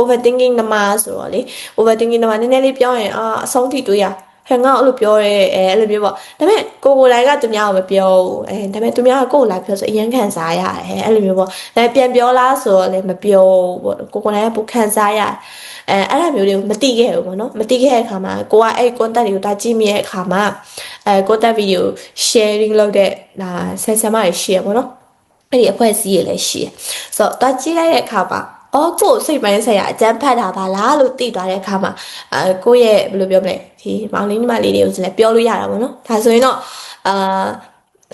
overthinking နမဆိုတော့လေ overthinking နမနည်းနည်းလေးပြောရင်အဆုံးထိတွေးရဟဲ့ငါအဲ့လိုပြောရဲအဲ့လိုမျိုးပေါ့ဒါပေမဲ့ကိုယ်တိုင်ကသူများကိုမပြောဘူးဒါပေမဲ့သူများကကိုယ်လာပြောဆိုအရင်ခံစားရတယ်အဲ့လိုမျိုးပေါ့ဒါပြန်ပြောလားဆိုတော့လည်းမပြောဘူးပေါ့ကိုယ်တိုင်ကပူခံစားရတယ်အဲ့ဒါမျိုးတွေကိုမသိခဲ့ဘူးပေါ့နော်မသိခဲ့တဲ့အခါမှာကိုကအဲ့ content တွေကိုဒါကြည့်မိတဲ့အခါမှာcontent video sharing လုပ်တဲ့ဒါဆက်ဆံမတွေရှိရပေါ့နော်အဲ့ဒီအဖွဲ့အစည်းတွေလည်းရှိရဆိုတော့ဒါကြည့်လိုက်တဲ့အခါမှာကိုယ်စိတ်ပိုင်းဆိုင်ရာအကျန်းဖတ်တာပါလားလို့သိသွားတဲ့အခါမှာကိုယ့်ရဲ့ဘယ်လိုပြောမလဲဒီမောင်လေးညီမလေးတွေကိုလည်းပြောလို့ရတာပေါ့နော်ဒါဆိုရင်တော့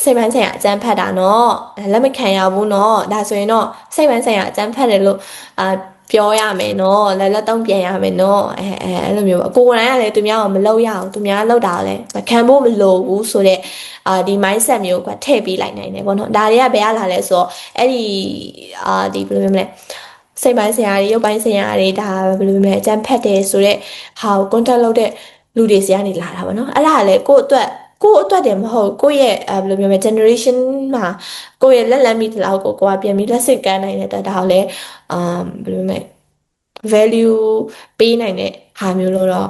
စိတ်ပိုင်းဆိုင်ရာအကျန်းဖတ်တာနော်လက်မခံရဘူးနော်ဒါဆိုရင်တော့စိတ်ပိုင်းဆိုင်ရာအကျန်းဖတ်တယ်လို့ပြောရမယ်နော်လက်တုံးပြန်ရမယ်နော်အဲ့လိုမျိုးကိုယ်တိုင်ကလည်းသူများကမလုပ်ရအောင်သူများလုပ်တာလည်းမခံဖို့မလိုဘူးဆိုတော့ဒီ mindset မျိုးကထည့်ပေးလိုက်နိုင်တယ်ပေါ့နော်ဒါတွေကဘယ်ရလာလဲဆိုတော့အဲ့ဒီဒီဘယ်လိုပြောမလဲစိတ်ပိုင်းဆိုင်ရာတွေရုပ်ပိုင်းဆိုင်ရာတွေဒါဘယ်လိုမျိုးလဲအကျန်းဖတ်တယ်ဆိုတော့ဟာကို contact လုပ်တဲ့လူတွေစီကနေလာတာပေါ့နော်အဲ့ဒါကလည်းကိုယ့်အတွက်တည်းမဟုတ်ကိုယ့်ရဲ့ဘယ်လိုမျိုးလဲ generation မှာကိုယ့်ရဲ့လက်မိတလောက်ကိုကပြန်ပြီးလက်စစ်ကမ်းနိုင်တဲ့ဒါကိုလည်းဘယ်လိုမျိုးလဲ value ပေးနိုင်တဲ့ဟာမျိုးလို့တော့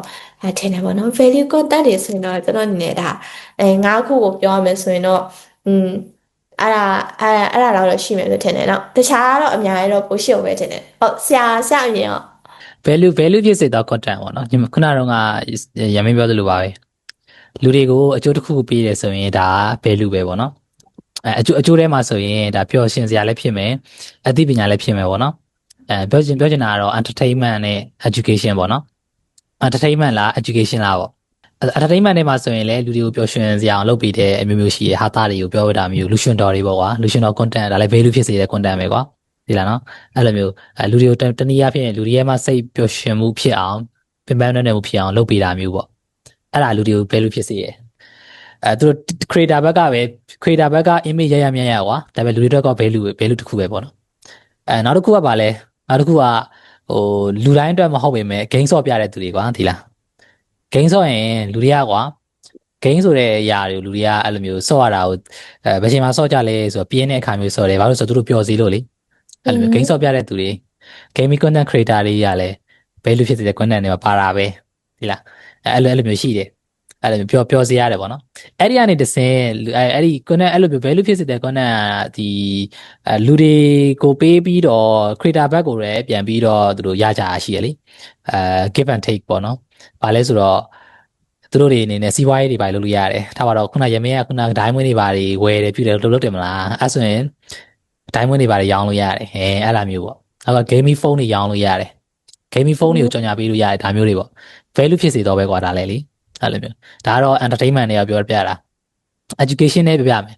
ထင်တယ်ပေါ့နော် value content တွေဆိုရင်တော့ကျွန်တော်အနေနဲ့ဒါ၅ခုကိုပြောရမယ်ဆိုရင်တော့အဲ့ဒါတော့ရှိမယ်လို့ထင်တယ်နော်တခြားတော့အများကြီးတော့ပိုရှိအောင်ပဲထင်တယ်ဟုတ်ဆရာအမြင်ရော value ဖြစ်စေတော့ content ပေါ့နော်ခုနကတော့ရမင်းပြောသလိုပါပဲလူတွေကိုအကျိုးတစ်ခုပေးတယ်ဆိုရင်ဒါ value ပဲပေါ့နော်အကျိုးထဲမှာဆိုရင်ဒါပျော်ရွှင်စရာလည်းဖြစ်မယ်အသိပညာလည်းဖြစ်မယ်ပေါ့နော်ပြောချင်တာကတော့ entertainment နဲ့ education ပေါ့နော် entertainment လား education လားပေါ့entertainment တွေမှာဆိုရင်လည်းလူတွေကိုပျော်ရွှင်စရာအောင်လုပ်ပေးတဲ့အမျိုးမျိုးရှိရဟာသားတွေကိုပြောပြတာမျိုးလူရှင်တော်တွေပေါ့ကွာလူရှင်တော် content ဒါလည်း value ဖြစ်စေတဲ့ content ပဲကွာဒီလားနော်အဲ့လိုမျိုးလူတွေကိုတနည်းအားဖြင့်လူတွေရဲ့မှစိတ်ပျော်ရွှင်မှုဖြစ်အောင်ပင်ပန်းနေမှုဖြစ်အောင်လုပ်ပေးတာမျိုးပေါ့အဲ့ဒါလူတွေကို value ဖြစ်စေရသူတို့ creator ဘက်ကပဲ creator ဘက်က image ရမြကွာဒါပေမဲ့လူတွေတော့ value တစ်ခုပဲပေါ့နော်နောက်တစ်ခုကပါလဲနောက်တစ်ခုကလူတိုင်းအတွက်မဟုတ်ပေမဲ့ game ဆော့ပြတဲ့သူတွေကွာဒီလား game ဆော့ရင်လူတွေကကွာ game ဆိုတဲ့အရာတွေကိုလူတွေကအဲ့လိုမျိုးဆော့ရတာကိုဘယ်ချိန်မှာဆော့ကြလဲဆိုတော့ပြင်းတဲ့အခါမျိုးဆော့တယ်ဘာလို့ဆိုတော့သူတို့ပျော်စီလို့လေအဲ့လိုမျိုး game ဆော့ပြတဲ့သူတွေ gaming content creator တွေရလဲ value ဖြစ်တဲ့ content တွေမှာပါတာပဲ ဒီလားအဲ့လိုမျိုးရှိတယ်အဲ့လိုပြောစရတယ်ပေါ့နော်အဲ့ဒီကနေတစ်ဆင့်အဲ့ဒီ content အဲ့လိုမျိုး value ဖြစ်စေတဲ့ content ကဒီလူတွေကိုပေးပြီးတော့ creator back ကိုလည်းပြန်ပြီးတော့သူတို့ရကြတာရှိရလေgive and take ပေါ့နော်ဘာလဲဆိုတော့သူတို့တွေအနေနဲ့စီးပွားရေးတွေပါလုပ်လို့ရတယ်ထားပါတော့ခုနရမင်းကခုနဒိုင်းမွေးတွေပါတွေဝယ်တယ်ပြုတယ်လုပ်တယ်မလားအဲ့ဆိုရင်ဒိုင်းမွေးတွေပါတွေရောင်းလို့ရတယ်အဲ့လိုမျိုးပေါ့နောက်က gaming phone တွေရောင်းလို့ရတယ် gaming phone တွေကိုကြော်ညာပေးလို့ရတယ်ဒါမျိုးတွေပေါ့ value ဖြစ်စေတော့ပဲကွာဒါလည်းလေအဲ့လိုမျိုးဒါကတော့ entertainment တွေကပြောပြတာ education နဲ့ပြမယ်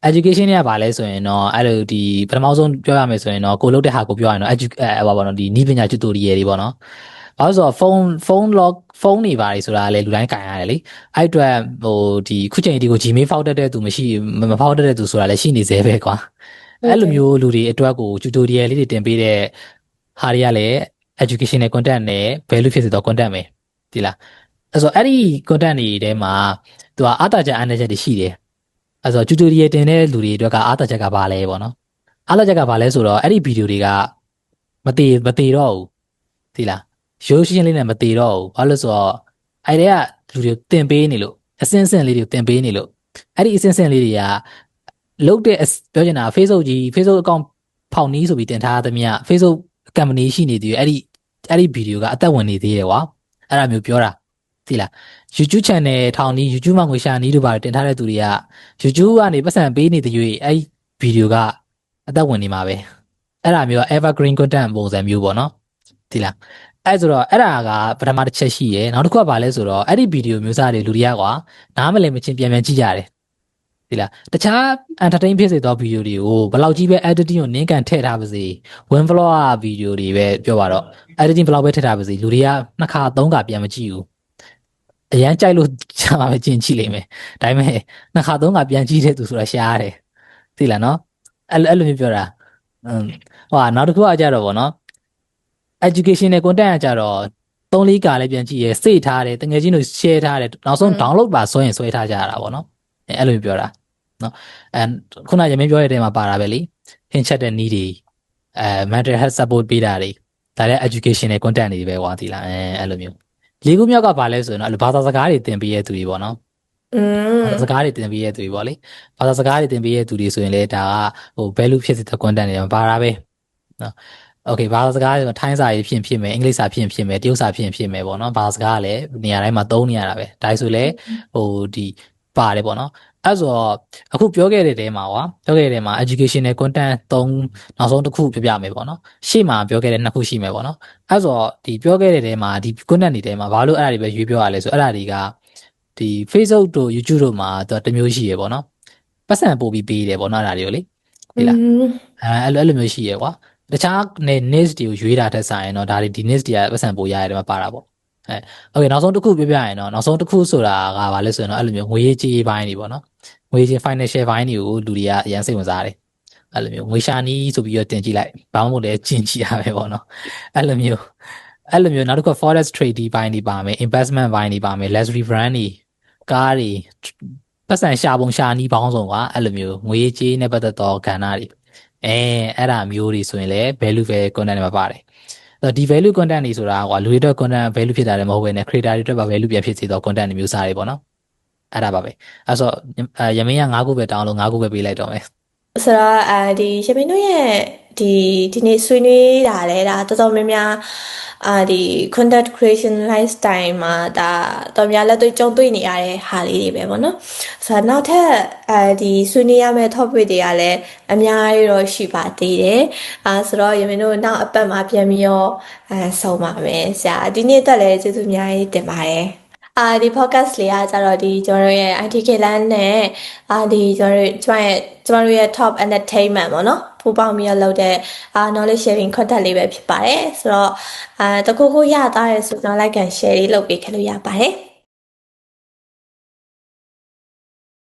education တွေကဘာလဲဆိုရင်တော့အဲ့လိုဒီပထမဆုံးပြောရမယ်ဆိုရင်တော့ကိုလုပ်တဲ့ဟာကိုပြောရရင်တော့ဟောပါတော့ဒီနည်းပညာ tutorial တွေပေါ့နော်ဘာလို့ဆိုတော့ phone log phone တွေပါတယ်ဆိုတာလည်းလူတိုင်းကင်ရတယ်လေအဲ့အတွက်ဟိုဒီခုချိန်ဒီကို Gmail ဖောက်တတ်တဲ့သူမရှိမဖောက်တတ်တဲ့သူဆိုတာလည်းရှိနေသေးပဲကွာအဲ့လိုမျိုးလူတွေအတွက်ကို tutorial လေးတွေတင်ပေးတဲ့ဟာတွေကလည်း educational content နဲ့ value ဖြစ်စေတော့ content ပဲဒီလားအဲ့ဆိုအဲ့ဒီ content တွေထဲမှာသူကအားတာချက်အားနည်းချက်တွေရှိတယ်အဲ့ဆို tutorial တင်တဲ့လူတွေအတွက်ကအားတာချက်ကဘာလဲပေါ့နော်အားတာချက်ကဘာလဲဆိုတော့အဲ့ဒီ video တွေကမသေးတော့ဘူးဒီလားရိုးရှင်းလေးနဲ့မသေးတော့ဘူးဘာလို့ဆိုတော့အဲ့ဒီကလူတွေတင်ပေးနေလို့အစင်းစင်းလေးတွေတင်ပေးနေလို့အဲ့ဒီအစင်းစင်းလေးတွေကလုတ်တဲ့ပြောချင်တာ Facebook account ဖောက်နီးဆိုပြီးတင်ထားသမျှ Facebook company ရှိနေသေးတယ်အဲ့ဒီ video ကအသက်ဝင်နေသေးတယ်ကွာအဲ့ဒါမျိုးပြောတာသိလား YouTube channel ထောင်နီး YouTube မှာငွေရှာနီးတို့ပါတင်ထားတဲ့သူတွေက YouTube ကနေပတ်စံပေးနေတဲ့ရွေးအဲ့ video ကအသက်ဝင်နေမှာပဲအဲ့ဒါမျိုး evergreen content ပုံစံမျိုးပေါ့နော်သိလားအဲ့ဆိုတော့အဲ့ဒါကပထမတစ်ချက်ရှိရယ်နောက်တစ်ခုကဘာလဲဆိုတော့အဲ့ဒီ video မျိုးစားတွေလူတွေကကွာနားမလည်မချင်းပြန်ကြည့်ကြတယ်ဒီလားတခြား entertain ဖြစ်စေသော video တွေကိုဘယ်လောက်ကြီးပဲ editing ကိုနင်းကန်ထည့်ထားပါစေ win vlog video တွေပဲပြောပါတော့ editing ဘယ်လောက်ပဲထည့်ထားပါစေလူတွေက2ခါ3ခါပြန်မကြည့်ဘူးအရန်ကြိုက်လို့ကြာမှာပဲကျင်ကြည့်လိမ့်မယ်ဒါပေမဲ့2ခါ3ခါပြန်ကြည့်တဲ့သူဆိုတာရှားရတယ်သိလားနော်အဲ့လိုမျိုးပြောတာဟိုနောက်တစ်ခုကကြတော့ဗောနော် education နဲ့ content ကကြတော့3-4ခါလည်းပြန်ကြည့်ရစိတ်ထားတယ်တကယ်ချင်းတို့ share ထားတယ်နောက်ဆုံး download ပါဆွဲရင်ဆွဲထားကြရတာဗောနော်အဲ့လိုမျိုးပြောတာနော်ခုနရမင်းပြောတဲ့တဲမှာပါတာပဲလေဟင်းချက်တဲ့ need တွေmental health support ပေးတာတွေဒါလည်း education နဲ့ content တွေပဲကွာသိလားအဲ့လိုမျိုးလေးခုမြောက်ကဘာလဲဆိုရင်တော့ဘာသာစကားတွေသင်ပေးရတဲ့သူတွေပေါ့နော်ဘာသာစကားတွေသင်ပေးရတဲ့သူတွေပေါ့လေဘာသာစကားတွေသင်ပေးရတဲ့သူတွေဆိုရင်လည်းဒါကဟို value ဖြစ်တဲ့ content တွေပါတာပဲနော် okay ဘာသာစကားတွေထိုင်းစာရေးဖြစ်မယ်အင်္ဂလိပ်စာဖြစ်မယ်တရုတ်စာဖြစ်မယ်ပေါ့နော်ဘာသာစကားကလည်းနေရာတိုင်းမှာသုံးနေရတာပဲဒါဆိုလည်းဟိုဒီပါတယ်ပေါ့နော်အဲ့ဆိုတော့အခုပြောခဲ့တဲ့တဲမှာကွာပြောခဲ့တဲ့တဲမှာ educational content 3နောက်ဆုံးတစ်ခုပြပြမယ်ပေါ့နော်ရှေ့မှာပြောခဲ့တဲ့2ခုရှိမယ်ပေါ့နော်အဲ့ဆိုတော့ဒီပြောခဲ့တဲ့တဲမှာဒီ content တွေတဲမှာဘာလို့အဲ့ဒါတွေပဲရွေးပြောရလဲဆိုအဲ့ဒါတွေကဒီ Facebook တို့ YouTube တို့မှာသူတမျိုးရှိရပေါ့နော်ပတ်စံပို့ပြီးပေးတယ်ပေါ့နော်အဲ့ဒါတွေကိုလေဒီလားအဲ့လိုမျိုးရှိရကွာတခြား niche တွေကိုရွေးတာထက်ဆိုင်ရင်တော့ဒါဒီ niche တွေကပတ်စံပို့ရတယ်မှာပါတာပေါ့okay နောက်ဆုံးတစ်ခုပြောပြရင်တော့နောက်ဆုံးတစ်ခုဆိုတာကဘာလဲဆိုရင်တော့အဲ့လိုမျိုးငွေကြေးပိုင်းတွေပေါ့နော်ငွေကြေး financial ဘိုင်းတွေကိုလူတွေကအရင်စိတ်ဝင်စားတယ်အဲ့လိုမျိုးငွေရှာနီးဆိုပြီးတော့တင်ကြည့်လိုက်ဘာမှမဟုတ်လဲကျင်ကြည့်ရပဲပေါ့နော်အဲ့လိုမျိုးနောက်တစ်ခု forex trading ဘိုင်းတွေပါမယ် investment ဘိုင်းတွေပါမယ် luxury brand တွေကားတွေပတ်စံရှာပုံရှာနီးပေါင်းစုံကအဲ့လိုမျိုးငွေကြေးနဲ့ပတ်သက်သောကဏ္ဍတွေအဲ့ဒါမျိုးတွေဆိုရင်လည်း value ပဲ content တွေမှာပါတယ်ဒီ value content တွေဆိုတာကွာလူတွေအတွက် content value ဖြစ်တာလည်းမဟုတ်ဘဲနဲ့ creator တွေအတွက်ပါ value ပြန်ဖြစ်စေတော့ content တွေမျိုးစားတွေပေါ့နော်အဲ့ဒါပါပဲအဲ့ဆိုရမင်းက9ခုပဲတောင်းလို့9ခုပဲပေးလိုက်တော့မယ်ဆိုတော့ဒီရမင်းတို့ရဲ့ဒီနေ့ဆွေးနွေးတာလဲဒါတော်တော်များများဒီ content creation lifestyle မှာဒါတော်များလက်တွေ့ကြုံတွေ့နေရတဲ့ဟာလေးတွေပဲပေါ့နော်ဆိုတော့နောက်ထပ်ဒီဆွေးနွေးရမယ့် topic တွေကလည်းအများကြီးတော့ရှိပါသေးတယ်ဆိုတော့ရမင်းတို့နောက်အပတ်မှာပြန်ပြီးတော့ဆုံးပါမယ်ဆရာဒီနေ့တက်လည်းကျေးဇူးအများကြီးတင်ပါတယ်ဒီ podcast လေးကကြတော့ဒီကျွန်တော်တို့ရဲ့ ITK Land နဲ့ဒီကျွန်တော်တို့ရဲ့ top entertainment ပေါ့နော်ပူပေါင်းပြီးတော့လုပ်တဲ့knowledge sharing content လေးပဲဖြစ်ပါတယ်ဆိုတော့တခုခုရသားရဆိုတော့ like and share လေးလုပ်ပေးခဲ့လို့ရပါတယ်